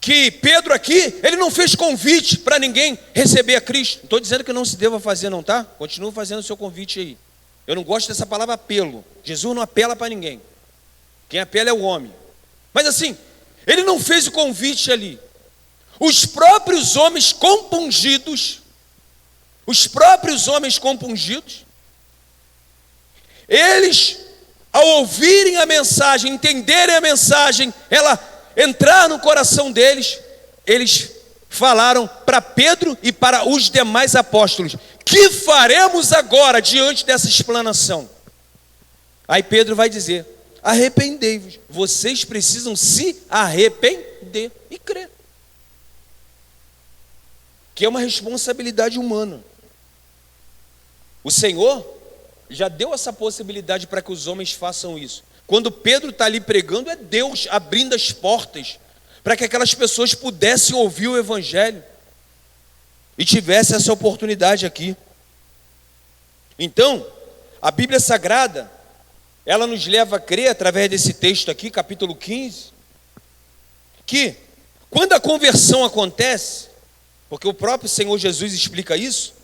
que Pedro aqui, ele não fez convite para ninguém receber a Cristo. Não estou dizendo que não se deva fazer, não, tá? Continua fazendo o seu convite aí. Eu não gosto dessa palavra apelo. Jesus não apela para ninguém. Quem apela é o homem. Mas assim, ele não fez o convite ali. Os próprios homens compungidos, eles, ao ouvirem a mensagem, entenderem a mensagem, ela entrar no coração deles, eles falaram para Pedro e para os demais apóstolos: que faremos agora diante dessa explanação? Aí Pedro vai dizer: arrependei-vos. Vocês precisam se arrepender e crer, que é uma responsabilidade humana. O Senhor já deu essa possibilidade para que os homens façam isso. Quando Pedro está ali pregando, é Deus abrindo as portas para que aquelas pessoas pudessem ouvir o Evangelho e tivessem essa oportunidade aqui. Então, a Bíblia Sagrada, ela nos leva a crer, através desse texto aqui, capítulo 15, que quando a conversão acontece, porque o próprio Senhor Jesus explica isso,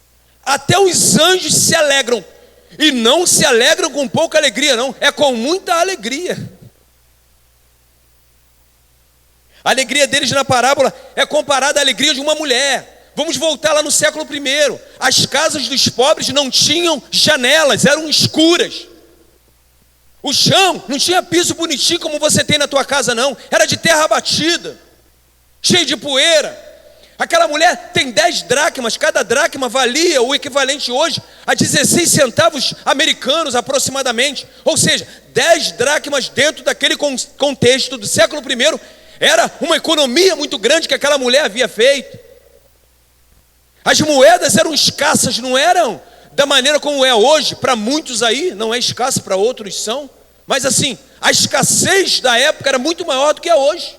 até os anjos se alegram. E não se alegram com pouca alegria, não. É com muita alegria. A alegria deles na parábola é comparada à alegria de uma mulher. Vamos voltar lá no século I. As casas dos pobres não tinham janelas, eram escuras. O chão não tinha piso bonitinho como você tem na tua casa, não. Era de terra batida, cheio de poeira. Aquela mulher tem 10 dracmas, cada dracma valia o equivalente hoje a 16 centavos americanos aproximadamente. Ou seja, 10 dracmas dentro daquele contexto do século I era uma economia muito grande que aquela mulher havia feito. As moedas eram escassas, não eram da maneira como é hoje. Para muitos aí não é escassa, para outros são. Mas assim, a escassez da época era muito maior do que é hoje.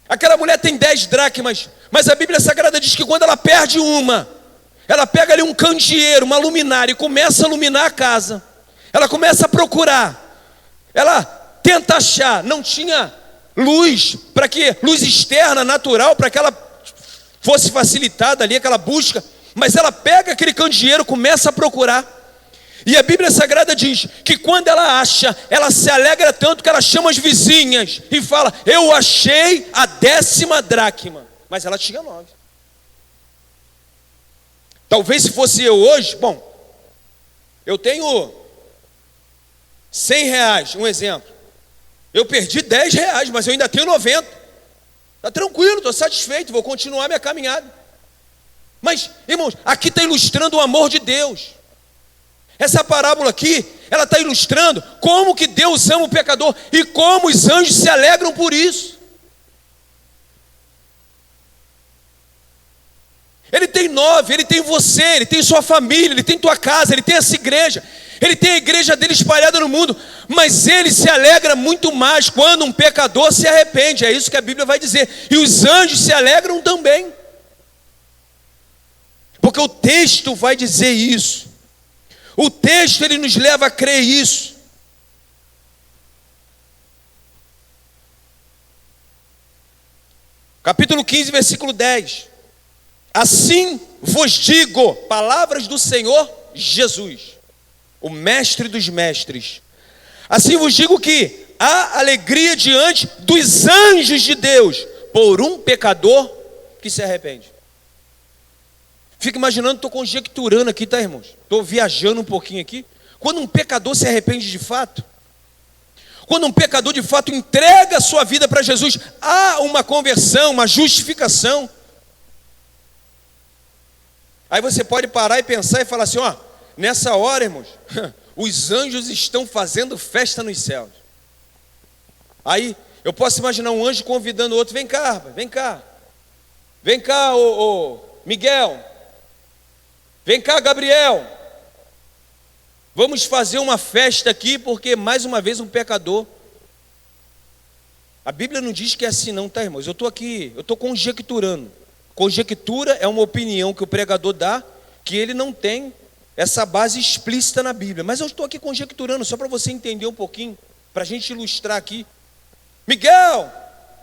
Aquela mulher tem 10 dracmas, mas a Bíblia Sagrada diz que quando ela perde uma, ela pega ali um candeeiro, uma luminária e começa a iluminar a casa. Ela começa a procurar, ela tenta achar, não tinha luz, para que luz externa, natural, para que ela fosse facilitada ali, aquela busca, mas ela pega aquele candeeiro, começa a procurar. E a Bíblia Sagrada diz que quando ela acha, ela se alegra tanto que ela chama as vizinhas e fala: eu achei a 10ª dracma. Mas ela tinha 9. Talvez se fosse eu hoje, bom, eu tenho 100 reais, um exemplo. Eu perdi 10 reais, mas eu ainda tenho 90. Está tranquilo, estou satisfeito, vou continuar minha caminhada. Mas, irmãos, aqui está ilustrando o amor de Deus. Essa parábola aqui, ela está ilustrando como que Deus ama o pecador e como os anjos se alegram por isso. Ele tem 9, ele tem você, ele tem sua família, ele tem tua casa, ele tem essa igreja, ele tem a igreja dele espalhada no mundo, mas ele se alegra muito mais quando um pecador se arrepende, é isso que a Bíblia vai dizer, e os anjos se alegram também, porque o texto vai dizer isso. O texto, ele nos leva a crer isso. Capítulo 15, versículo 10. Assim vos digo, palavras do Senhor Jesus, o mestre dos mestres. Assim vos digo que há alegria diante dos anjos de Deus por um pecador que se arrepende. Fico imaginando, estou conjecturando aqui, tá, irmãos? Estou viajando um pouquinho aqui. Quando um pecador se arrepende de fato, quando um pecador de fato entrega a sua vida para Jesus, há uma conversão, uma justificação. Aí você pode parar e pensar e falar assim, ó, nessa hora, irmãos, os anjos estão fazendo festa nos céus. Aí eu posso imaginar um anjo convidando o outro: vem cá, vem cá, vem cá, ô Miguel, vem cá, Gabriel, vamos fazer uma festa aqui, porque mais uma vez um pecador. A Bíblia não diz que é assim não, tá, irmãos? Eu estou aqui, eu estou conjecturando. Conjectura é uma opinião que o pregador dá, que ele não tem essa base explícita na Bíblia. Mas eu estou aqui conjecturando, só para você entender um pouquinho, para a gente ilustrar aqui. Miguel,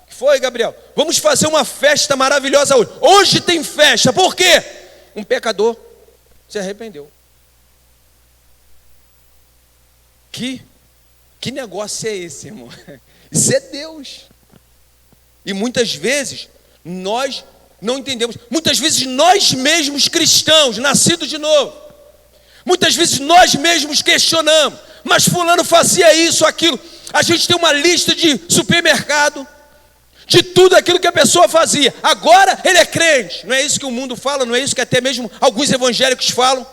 o que foi, Gabriel? Vamos fazer uma festa maravilhosa hoje. Hoje tem festa, por quê? Um pecador se arrependeu. Que negócio é esse, irmão? Isso é Deus. E muitas vezes nós não entendemos. Muitas vezes nós mesmos cristãos, nascidos de novo, muitas vezes nós mesmos questionamos: mas fulano fazia isso, aquilo. A gente tem uma lista de supermercado, de tudo aquilo que a pessoa fazia. Agora ele é crente. Não é isso que o mundo fala, não é isso que até mesmo alguns evangélicos falam.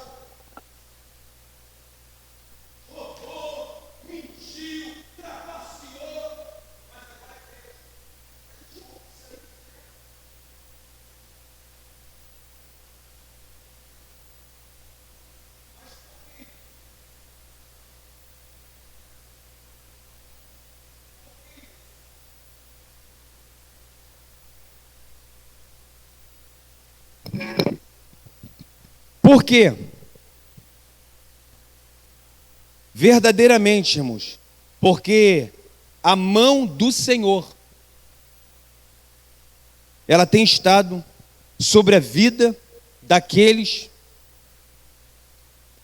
Por quê? Verdadeiramente, irmãos, porque a mão do Senhor, ela tem estado sobre a vida daqueles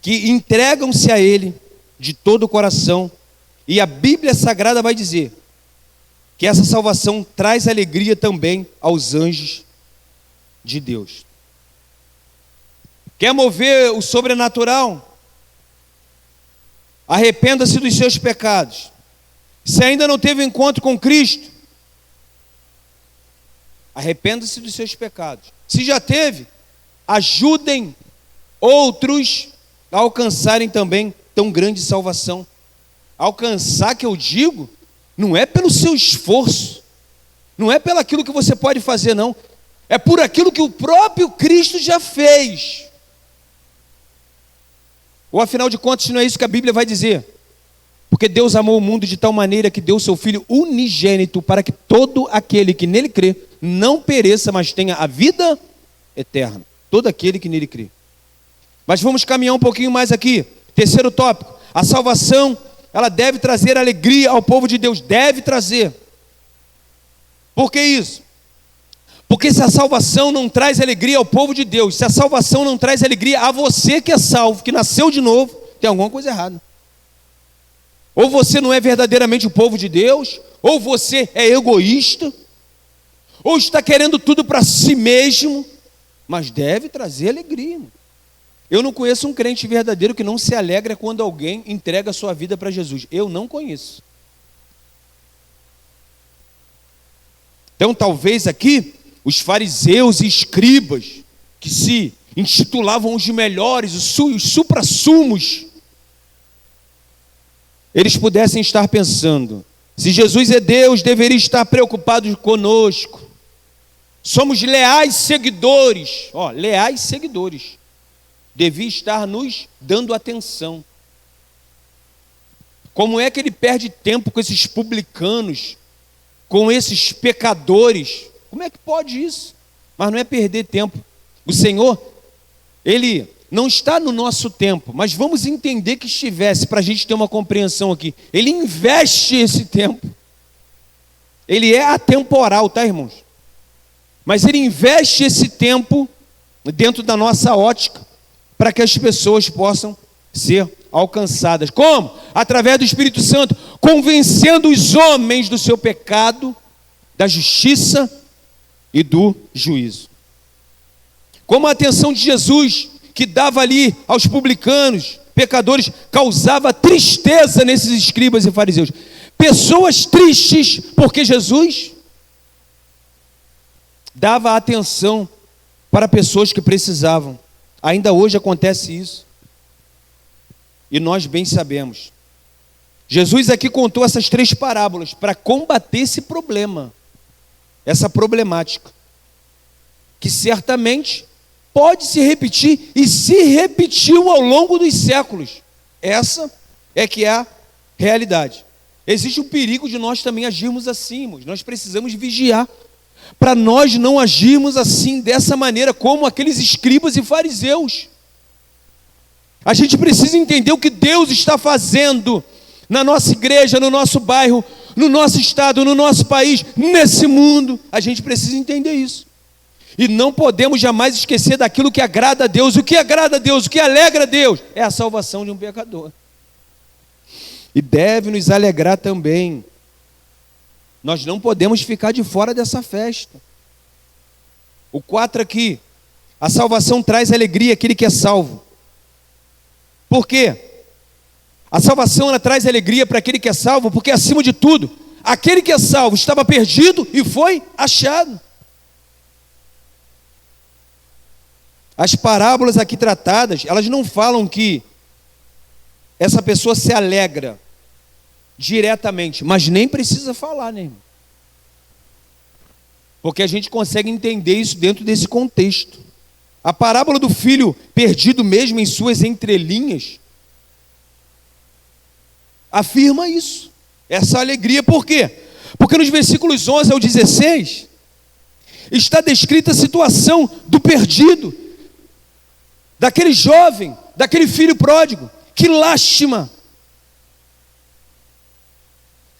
que entregam-se a Ele de todo o coração. E a Bíblia Sagrada vai dizer que essa salvação traz alegria também aos anjos de Deus. Quer mover o sobrenatural? Arrependa-se dos seus pecados. Se ainda não teve encontro com Cristo, arrependa-se dos seus pecados. Se já teve, ajudem outros a alcançarem também tão grande salvação. Alcançar, que eu digo, não é pelo seu esforço, não é pelo aquilo que você pode fazer, não. É por aquilo que o próprio Cristo já fez. Ou afinal de contas, não é isso que a Bíblia vai dizer? Porque Deus amou o mundo de tal maneira que deu seu Filho unigênito para que todo aquele que nele crê não pereça, mas tenha a vida eterna. Todo aquele que nele crê. Mas vamos caminhar um pouquinho mais aqui. Terceiro tópico. A salvação, ela deve trazer alegria ao povo de Deus. Deve trazer. Por que isso? Porque se a salvação não traz alegria ao povo de Deus, se a salvação não traz alegria a você que é salvo, que nasceu de novo, tem alguma coisa errada. Ou você não é verdadeiramente o povo de Deus, ou você é egoísta, ou está querendo tudo para si mesmo, mas deve trazer alegria. Eu não conheço um crente verdadeiro que não se alegra quando alguém entrega a sua vida para Jesus. Eu não conheço. Então talvez aqui, os fariseus e escribas, que se intitulavam os melhores, os suprassumos, eles pudessem estar pensando: se Jesus é Deus, deveria estar preocupado conosco. Somos leais seguidores. Leais seguidores. Devia estar nos dando atenção. Como é que ele perde tempo com esses publicanos, com esses pecadores? Como é que pode isso? Mas não é perder tempo. O Senhor, Ele não está no nosso tempo, mas vamos entender que estivesse, para a gente ter uma compreensão aqui. Ele investe esse tempo. Ele é atemporal, tá, irmãos? Mas Ele investe esse tempo dentro da nossa ótica, para que as pessoas possam ser alcançadas. Como? Através do Espírito Santo, convencendo os homens do seu pecado, da justiça e do juízo. Como a atenção de Jesus, que dava ali aos publicanos, pecadores, causava tristeza nesses escribas e fariseus. Pessoas tristes, porque Jesus dava atenção para pessoas que precisavam. Ainda hoje acontece isso. E nós bem sabemos. Jesus aqui contou essas 3 parábolas para combater esse problema, essa problemática, que certamente pode se repetir e se repetiu ao longo dos séculos. Essa é que é a realidade. Existe o perigo de nós também agirmos assim, irmãos. Nós precisamos vigiar para nós não agirmos assim, dessa maneira, como aqueles escribas e fariseus. A gente precisa entender o que Deus está fazendo na nossa igreja, no nosso bairro, no nosso estado, no nosso país, nesse mundo. A gente precisa entender isso. E não podemos jamais esquecer daquilo que agrada a Deus. O que agrada a Deus, o que alegra a Deus, é a salvação de um pecador. E deve nos alegrar também. Nós não podemos ficar de fora dessa festa. O 4 aqui, a salvação traz alegria àquele que é salvo. Por quê? A salvação, ela traz alegria para aquele que é salvo, porque acima de tudo, aquele que é salvo estava perdido e foi achado. As parábolas aqui tratadas, elas não falam que essa pessoa se alegra diretamente, mas nem precisa falar, né, irmão? Porque a gente consegue entender isso dentro desse contexto. A parábola do filho perdido, mesmo em suas entrelinhas, afirma isso, essa alegria. Por quê? Porque nos versículos 11 ao 16 está descrita a situação do perdido, daquele jovem, daquele filho pródigo. Que lástima!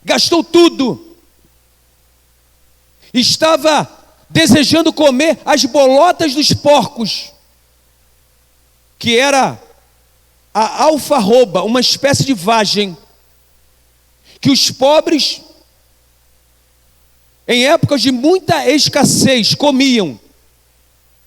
Gastou tudo, estava desejando comer as bolotas dos porcos, que era a alfarroba, uma espécie de vagem, que os pobres, em épocas de muita escassez, comiam.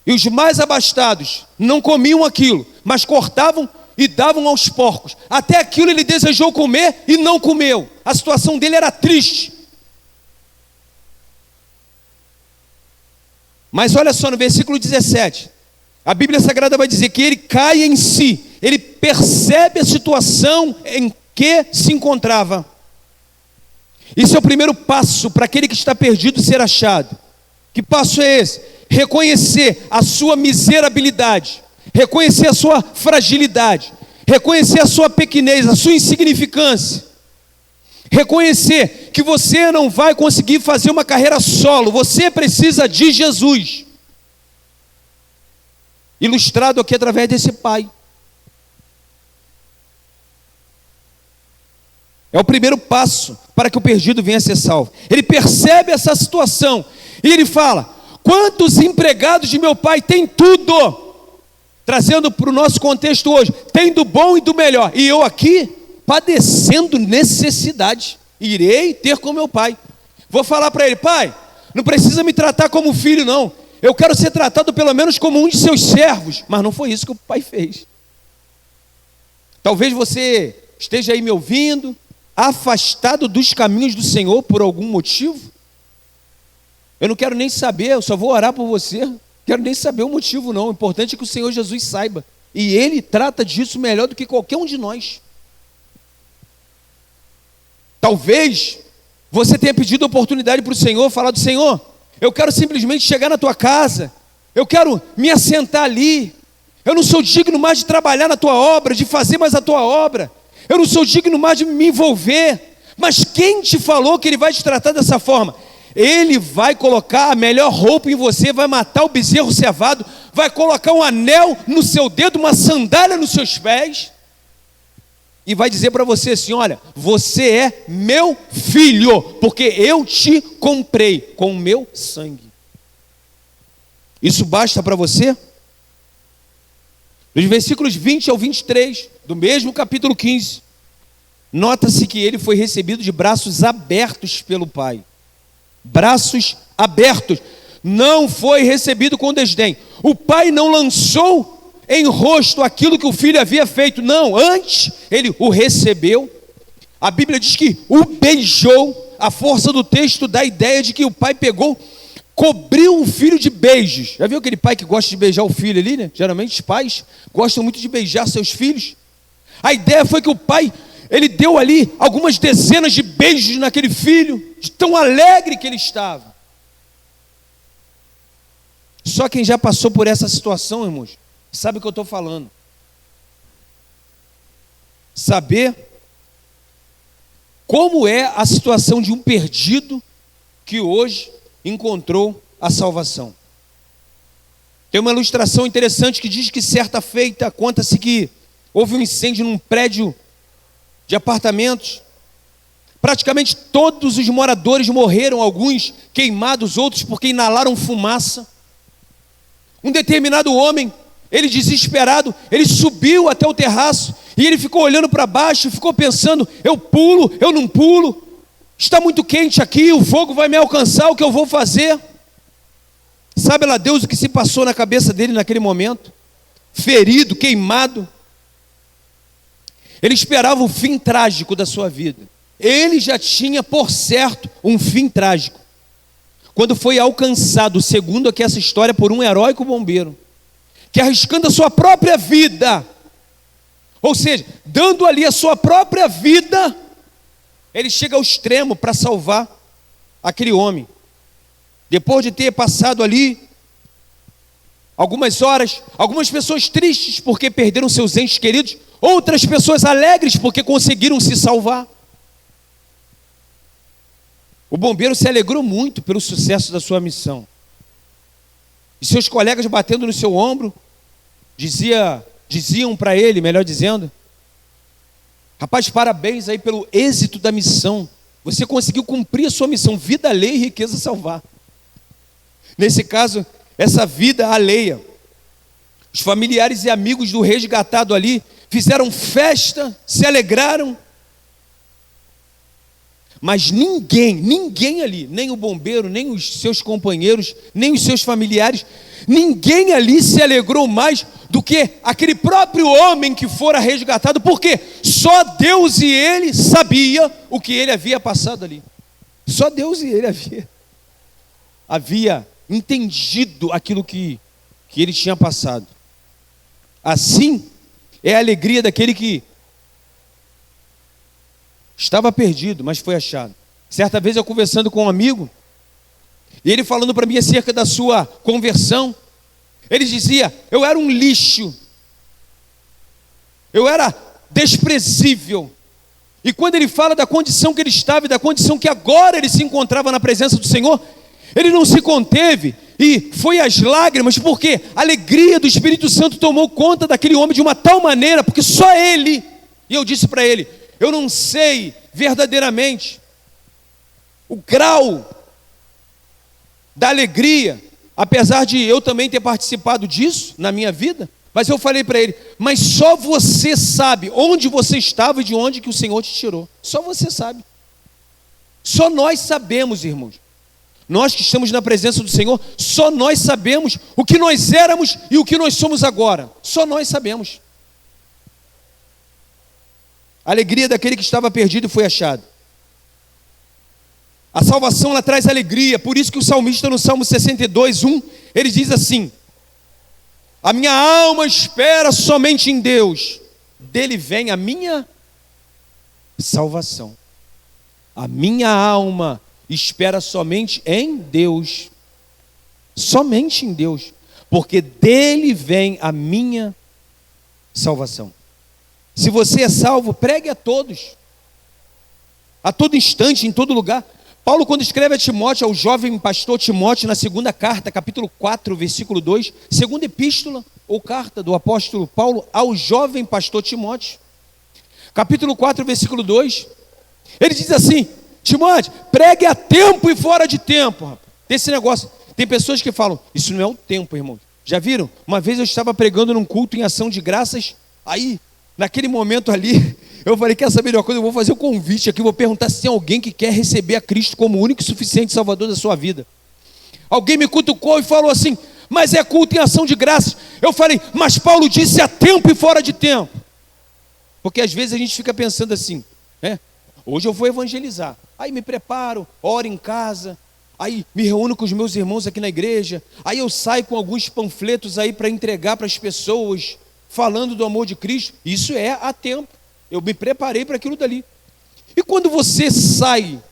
E os mais abastados não comiam aquilo, mas cortavam e davam aos porcos. Até aquilo ele desejou comer e não comeu. A situação dele era triste. Mas olha só, no versículo 17, a Bíblia Sagrada vai dizer que ele cai em si, ele percebe a situação em que se encontrava. Isso é o primeiro passo para aquele que está perdido ser achado. Que passo é esse? Reconhecer a sua miserabilidade, reconhecer a sua fragilidade, reconhecer a sua pequenez, a sua insignificância, reconhecer que você não vai conseguir fazer uma carreira solo, você precisa de Jesus, ilustrado aqui através desse pai. É o primeiro passo para que o perdido venha a ser salvo. Ele percebe essa situação e ele fala: quantos empregados de meu pai têm tudo? Trazendo para o nosso contexto hoje, tem do bom e do melhor, e eu aqui padecendo necessidade. Irei ter com meu pai. Vou falar para ele: pai, não precisa me tratar como filho não, eu quero ser tratado pelo menos como um de seus servos. Mas não foi isso que o pai fez. Talvez você esteja aí me ouvindo, afastado dos caminhos do Senhor por algum motivo. Eu não quero nem saber, eu só vou orar por você. Não quero nem saber o motivo não. O importante é que o Senhor Jesus saiba. E Ele trata disso melhor do que qualquer um de nós. Talvez você tenha pedido oportunidade para o Senhor, falado: Senhor, eu quero simplesmente chegar na tua casa, eu quero me assentar ali, eu não sou digno mais de trabalhar na tua obra, de fazer mais a tua obra, eu não sou digno mais de me envolver. Mas quem te falou que Ele vai te tratar dessa forma? Ele vai colocar a melhor roupa em você, vai matar o bezerro cevado, vai colocar um anel no seu dedo, uma sandália nos seus pés, e vai dizer para você assim: olha, você é meu filho, porque eu te comprei com o meu sangue. Isso basta para você? Nos versículos 20 ao 23, do mesmo capítulo 15, nota-se que ele foi recebido de braços abertos pelo Pai. Braços abertos. Não foi recebido com desdém. O Pai não lançou em rosto aquilo que o filho havia feito, não, antes ele o recebeu. A Bíblia diz que o beijou. A força do texto dá a ideia de que o pai pegou, cobriu o filho de beijos. Já viu aquele pai que gosta de beijar o filho ali, né? Geralmente os pais gostam muito de beijar seus filhos. A ideia foi que o pai, ele deu ali algumas dezenas de beijos naquele filho, de tão alegre que ele estava. Só quem já passou por essa situação, irmãos, sabe o que eu estou falando. Saber como é a situação de um perdido que hoje encontrou a salvação. Tem uma ilustração interessante que diz que certa feita, conta-se que houve um incêndio num prédio de apartamentos. Praticamente todos os moradores morreram, alguns queimados, outros porque inalaram fumaça. Um determinado homem, ele desesperado, ele subiu até o terraço e ele ficou olhando para baixo, ficou pensando: eu pulo, eu não pulo, está muito quente aqui, o fogo vai me alcançar, o que eu vou fazer? Sabe lá Deus o que se passou na cabeça dele naquele momento? Ferido, queimado. Ele esperava o fim trágico da sua vida. Ele já tinha por certo um fim trágico, quando foi alcançado, segundo aqui essa história, por um heróico bombeiro, que arriscando a sua própria vida, ou seja, dando ali a sua própria vida, ele chega ao extremo para salvar aquele homem. Depois de ter passado ali algumas horas, algumas pessoas tristes porque perderam seus entes queridos, outras pessoas alegres porque conseguiram se salvar. O bombeiro se alegrou muito pelo sucesso da sua missão. E seus colegas, batendo no seu ombro, diziam para ele, melhor dizendo: rapaz, parabéns aí pelo êxito da missão. Você conseguiu cumprir a sua missão, vida alheia e riqueza salvar. Nesse caso, essa vida alheia. Os familiares e amigos do resgatado ali fizeram festa, se alegraram. Mas ninguém ali, nem o bombeiro, nem os seus companheiros, nem os seus familiares, ninguém ali se alegrou mais do que aquele próprio homem que fora resgatado, porque só Deus e ele sabia o que ele havia passado ali. Só Deus e ele havia entendido aquilo que ele tinha passado. Assim é a alegria daquele que estava perdido, mas foi achado. Certa vez eu conversando com um amigo, e ele falando para mim acerca da sua conversão, ele dizia: eu era um lixo, eu era desprezível. E quando ele fala da condição que ele estava e da condição que agora ele se encontrava na presença do Senhor, ele não se conteve e foi às lágrimas, porque a alegria do Espírito Santo tomou conta daquele homem de uma tal maneira, porque só ele, e eu disse para ele: eu não sei verdadeiramente o grau da alegria, apesar de eu também ter participado disso na minha vida, mas eu falei para ele: mas só você sabe onde você estava e de onde que o Senhor te tirou. Só você sabe. Só nós sabemos, irmãos. Nós que estamos na presença do Senhor, só nós sabemos o que nós éramos e o que nós somos agora. Só nós sabemos. A alegria daquele que estava perdido foi achado. A salvação, ela traz alegria. Por isso que o salmista no Salmo 62:1, ele diz assim: a minha alma espera somente em Deus, dele vem a minha salvação. A minha alma espera somente em Deus, somente em Deus, porque dele vem a minha salvação. Se você é salvo, pregue a todos, a todo instante, em todo lugar. Paulo, quando escreve a Timóteo, ao jovem pastor Timóteo, na segunda carta, capítulo 4, versículo 2, segunda epístola ou carta do apóstolo Paulo ao jovem pastor Timóteo, capítulo 4, versículo 2, ele diz assim: Timóteo, pregue a tempo e fora de tempo. Rapaz. Esse negócio, tem pessoas que falam: isso não é o tempo, irmão. Já viram? Uma vez eu estava pregando num culto em ação de graças, aí, naquele momento ali, eu falei: quer saber de uma coisa? Eu vou fazer um convite aqui, vou perguntar se tem alguém que quer receber a Cristo como único e suficiente Salvador da sua vida. Alguém me cutucou e falou assim: mas é culto em ação de graças. Eu falei: mas Paulo disse a tempo e fora de tempo. Porque às vezes a gente fica pensando assim, né? Hoje eu vou evangelizar, aí me preparo, oro em casa, aí me reúno com os meus irmãos aqui na igreja, aí eu saio com alguns panfletos aí para entregar para as pessoas, falando do amor de Cristo. Isso é a tempo. Eu me preparei para aquilo dali. E quando você sai,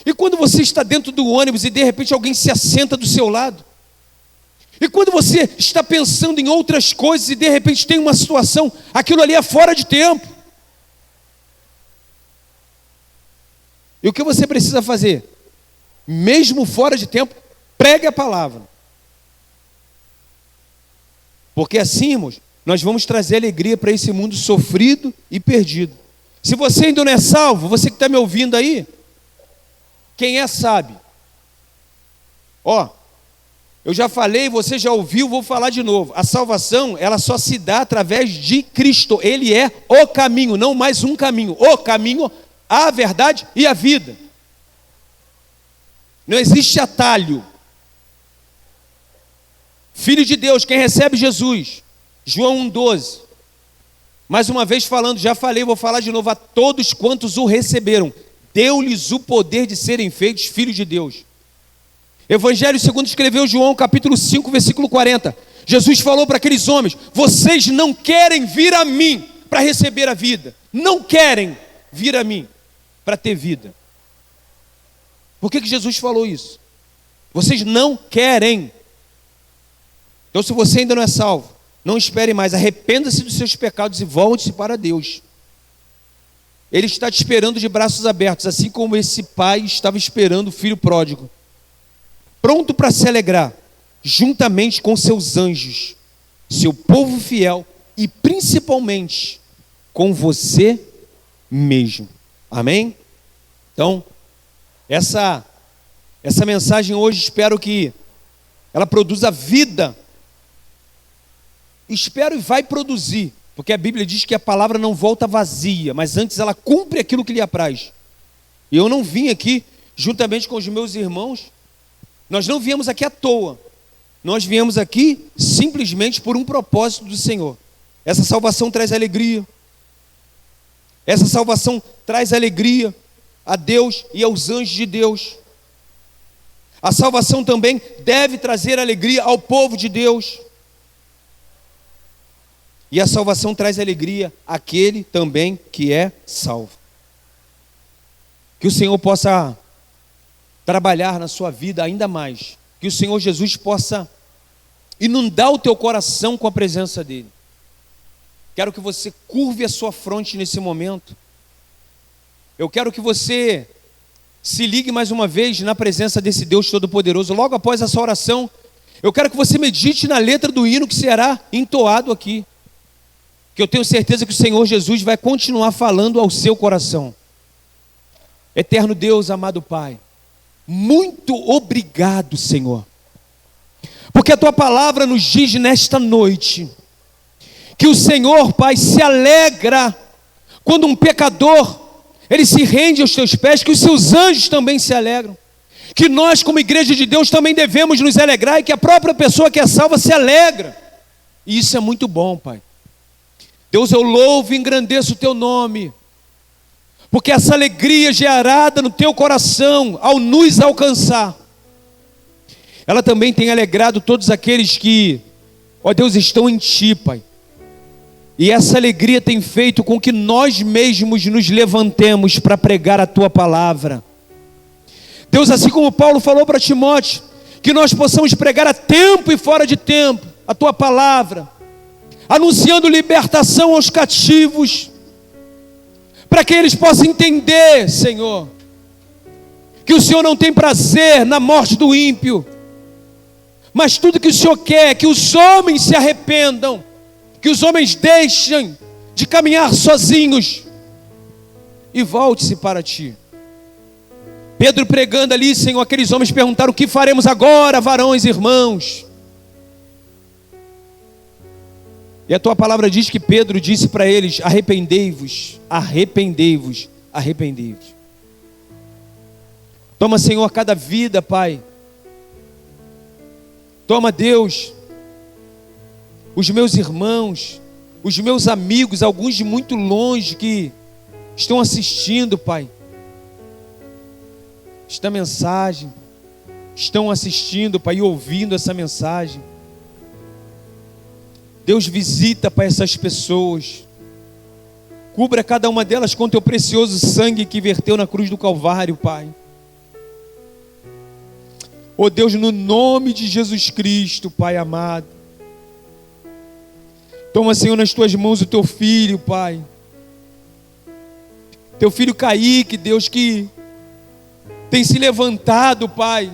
e quando você está dentro do ônibus e de repente alguém se assenta do seu lado, e quando você está pensando em outras coisas e de repente tem uma situação, aquilo ali é fora de tempo. E o que você precisa fazer? Mesmo fora de tempo, pregue a palavra. Porque assim, irmãos, nós vamos trazer alegria para esse mundo sofrido e perdido. Se você ainda não é salvo, você que está me ouvindo aí, quem é sabe. Ó, eu já falei, você já ouviu, vou falar de novo. A salvação, ela só se dá através de Cristo. Ele é o caminho, não mais um caminho. O caminho, a verdade e a vida. Não existe atalho. Filho de Deus, quem recebe Jesus, João 1,12. Mais uma vez falando, já falei, vou falar de novo. A todos quantos o receberam, deu-lhes o poder de serem feitos filhos de Deus. Evangelho segundo escreveu João, capítulo 5, versículo 40. Jesus falou para aqueles homens: vocês não querem vir a mim para receber a vida. Não querem vir a mim para ter vida. Por que Jesus falou isso? Vocês não querem. Então, se você ainda não é salvo, não espere mais, arrependa-se dos seus pecados e volte-se para Deus. Ele está te esperando de braços abertos, assim como esse pai estava esperando o filho pródigo, pronto para se alegrar, juntamente com seus anjos, seu povo fiel e principalmente com você mesmo. Amém? Então, essa mensagem hoje, espero que ela produza vida. Espero e vai produzir Porque a Bíblia diz que a palavra não volta vazia, mas antes ela cumpre aquilo que lhe apraz. E eu não vim aqui, juntamente com os meus irmãos, nós não viemos aqui à toa. Nós viemos aqui simplesmente por um propósito do Senhor. Essa salvação traz alegria. Essa salvação traz alegria a Deus e aos anjos de Deus. A salvação também deve trazer alegria ao povo de Deus. E a salvação traz alegria àquele também que é salvo. Que o Senhor possa trabalhar na sua vida ainda mais. Que o Senhor Jesus possa inundar o teu coração com a presença dEle. Quero que você curve a sua fronte nesse momento. Eu quero que você se ligue mais uma vez na presença desse Deus Todo-Poderoso. Logo após essa oração, eu quero que você medite na letra do hino que será entoado aqui. Que eu tenho certeza que o Senhor Jesus vai continuar falando ao seu coração. Eterno Deus, amado Pai, muito obrigado, Senhor. Porque a Tua palavra nos diz nesta noite que o Senhor, Pai, se alegra quando um pecador, ele se rende aos Teus pés, que os Seus anjos também se alegram. Que nós, como igreja de Deus, também devemos nos alegrar e que a própria pessoa que é salva se alegra. E isso é muito bom, Pai. Deus, eu louvo e engrandeço o Teu nome, porque essa alegria gerada no Teu coração, ao nos alcançar, ela também tem alegrado todos aqueles que, ó Deus, estão em Ti, Pai. E essa alegria tem feito com que nós mesmos nos levantemos para pregar a Tua palavra. Deus, assim como Paulo falou para Timóteo, que nós possamos pregar a tempo e fora de tempo a Tua palavra, anunciando libertação aos cativos, para que eles possam entender, Senhor, que o Senhor não tem prazer na morte do ímpio, mas tudo que o Senhor quer é que os homens se arrependam, que os homens deixem de caminhar sozinhos e volte-se para Ti. Pedro pregando ali, Senhor, aqueles homens perguntaram: o que faremos agora, varões e irmãos? E a Tua palavra diz que Pedro disse para eles: arrependei-vos, arrependei-vos, arrependei-vos. Toma, Senhor, cada vida, Pai. Toma, Deus, os meus irmãos, os meus amigos, alguns de muito longe que estão assistindo, Pai, esta mensagem, estão assistindo, Pai, e ouvindo essa mensagem. Deus, visita, Pai, essas pessoas, cubra cada uma delas com Teu precioso sangue que verteu na cruz do Calvário, Pai. Oh Deus, no nome de Jesus Cristo, Pai amado, toma, Senhor, nas Tuas mãos o Teu filho, Pai, Teu filho Kaique, Deus, que tem se levantado, Pai,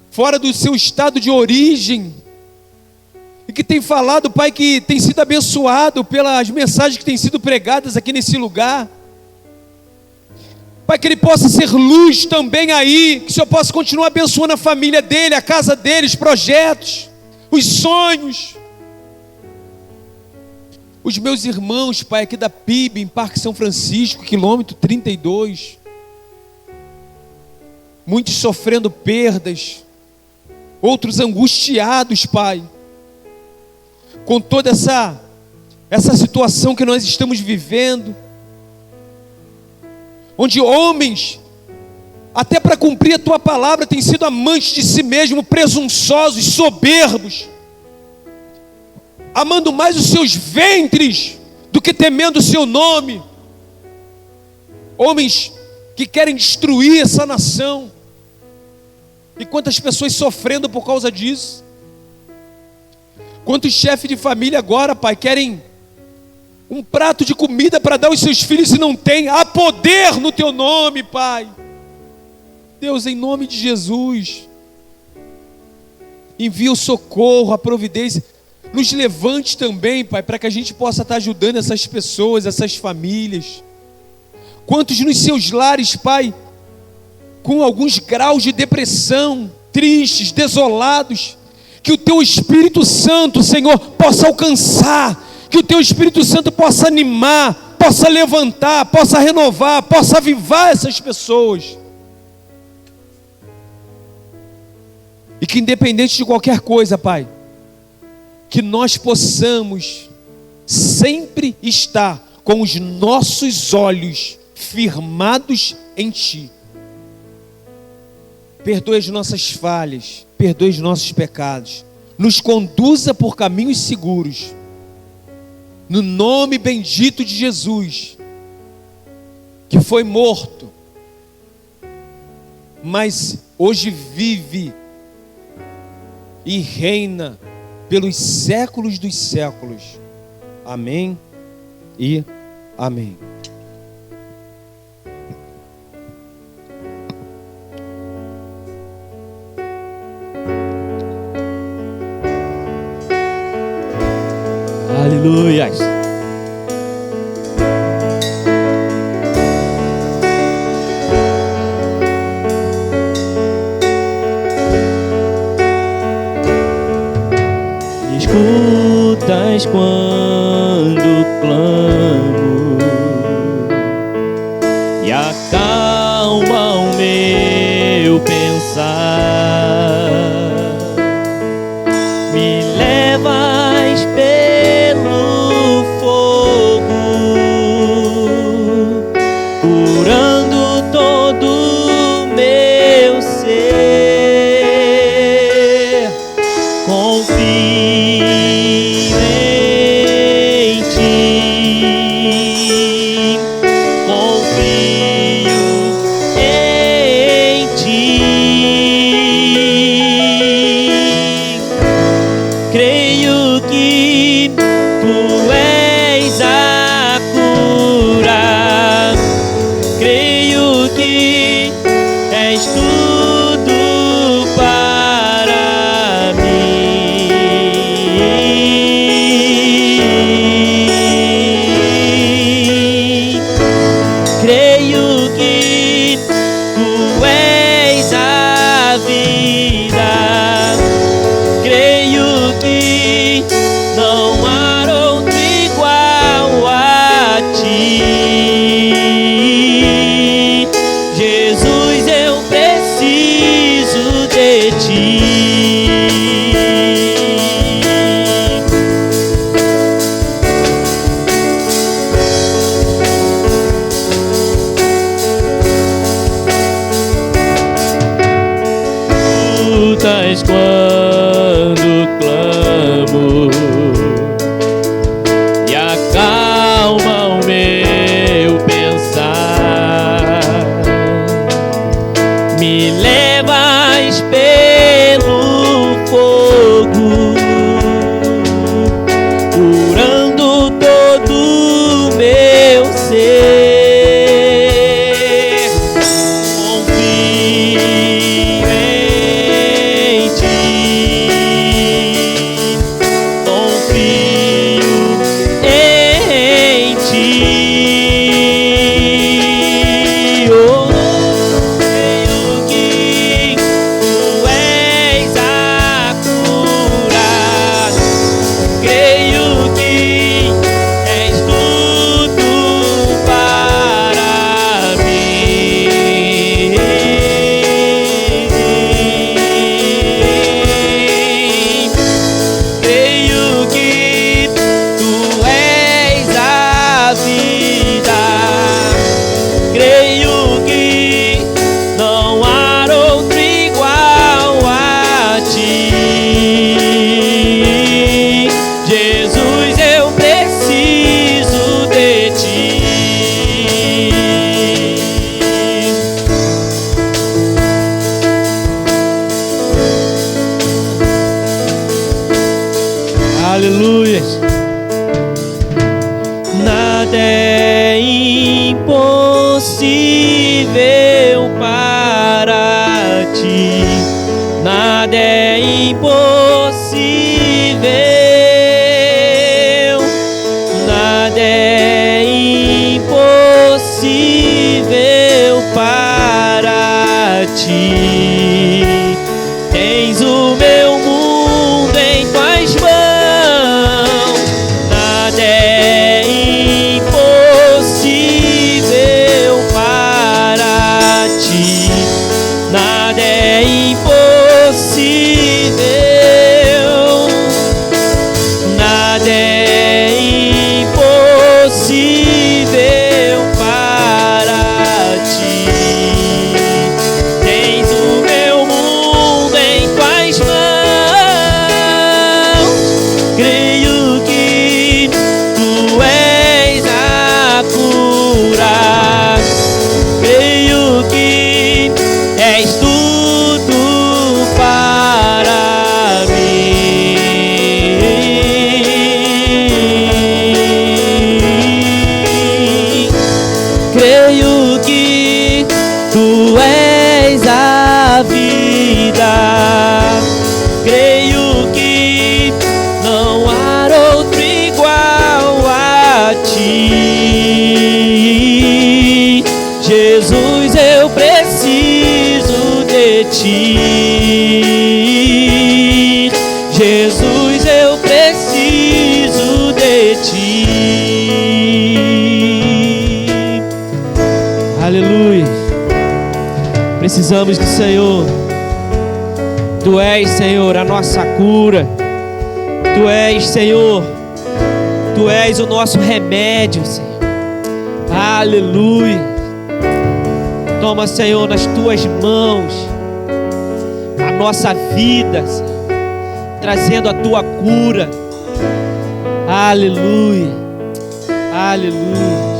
fora do seu estado de origem, e que tem falado, Pai, que tem sido abençoado pelas mensagens que têm sido pregadas aqui nesse lugar. Pai, que ele possa ser luz também aí, que o Senhor possa continuar abençoando a família dele, a casa dele, os projetos, os sonhos. Os meus irmãos, Pai, aqui da PIB, em Parque São Francisco, quilômetro 32, muitos sofrendo perdas, outros angustiados, Pai, com toda essa situação que nós estamos vivendo, onde homens, até para cumprir a Tua palavra, têm sido amantes de si mesmo, presunçosos, soberbos, amando mais os seus ventres do que temendo o Seu nome. Homens que querem destruir essa nação. E quantas pessoas sofrendo por causa disso. Quantos chefes de família agora, Pai, querem um prato de comida para dar aos seus filhos e não tem. Há poder no Teu nome, Pai. Deus, em nome de Jesus, envia o socorro, a providência. Nos levante também, Pai, para que a gente possa estar ajudando essas pessoas, essas famílias. Quantos nos seus lares, Pai, com alguns graus de depressão, tristes, desolados, que o Teu Espírito Santo, Senhor, possa alcançar, que o Teu Espírito Santo possa animar, possa levantar, possa renovar, possa avivar essas pessoas. E que independente de qualquer coisa, Pai, que nós possamos sempre estar com os nossos olhos firmados em Ti. Perdoe as nossas falhas, perdoe os nossos pecados, nos conduza por caminhos seguros, no nome bendito de Jesus, que foi morto, mas hoje vive e reina pelos séculos dos séculos. Amém e amém. Aleluias. Escutas quando clamo e acalma o meu pensar, me levas pelo fogo, curando todo o meu ser. Confio em Ti, confio em Ti. Creio que Tu és a cura, creio que és tudo para mim. Creio que Tu és a vida, creio que não há outro igual a Ti. Jesus, eu preciso de Ti. Escutas quando clamo e acalma o meu pensar, me levas pelo fogo, curando todo o meu ser. Confio em Ti, confio em Ti. Oh, creio que Tu és a cura, creio que és tudo para mim. Creio que Tu és a vida, creio que não há outro igual a Ti. Jesus, eu preciso de Ti. Aleluias. Nada é impossível para Ti, nada é impossível, nada é impossível para Ti. Tens o meu mundo em Tuas mãos, nada é Jesus, eu preciso de ti. Aleluia. Precisamos do Senhor. Tu és, Senhor, a nossa cura. Tu és, Senhor, Tu és o nosso remédio, Senhor. Aleluia. Toma, Senhor, nas Tuas mãos a nossa vida, Senhor, trazendo a Tua cura. Aleluia. Aleluia.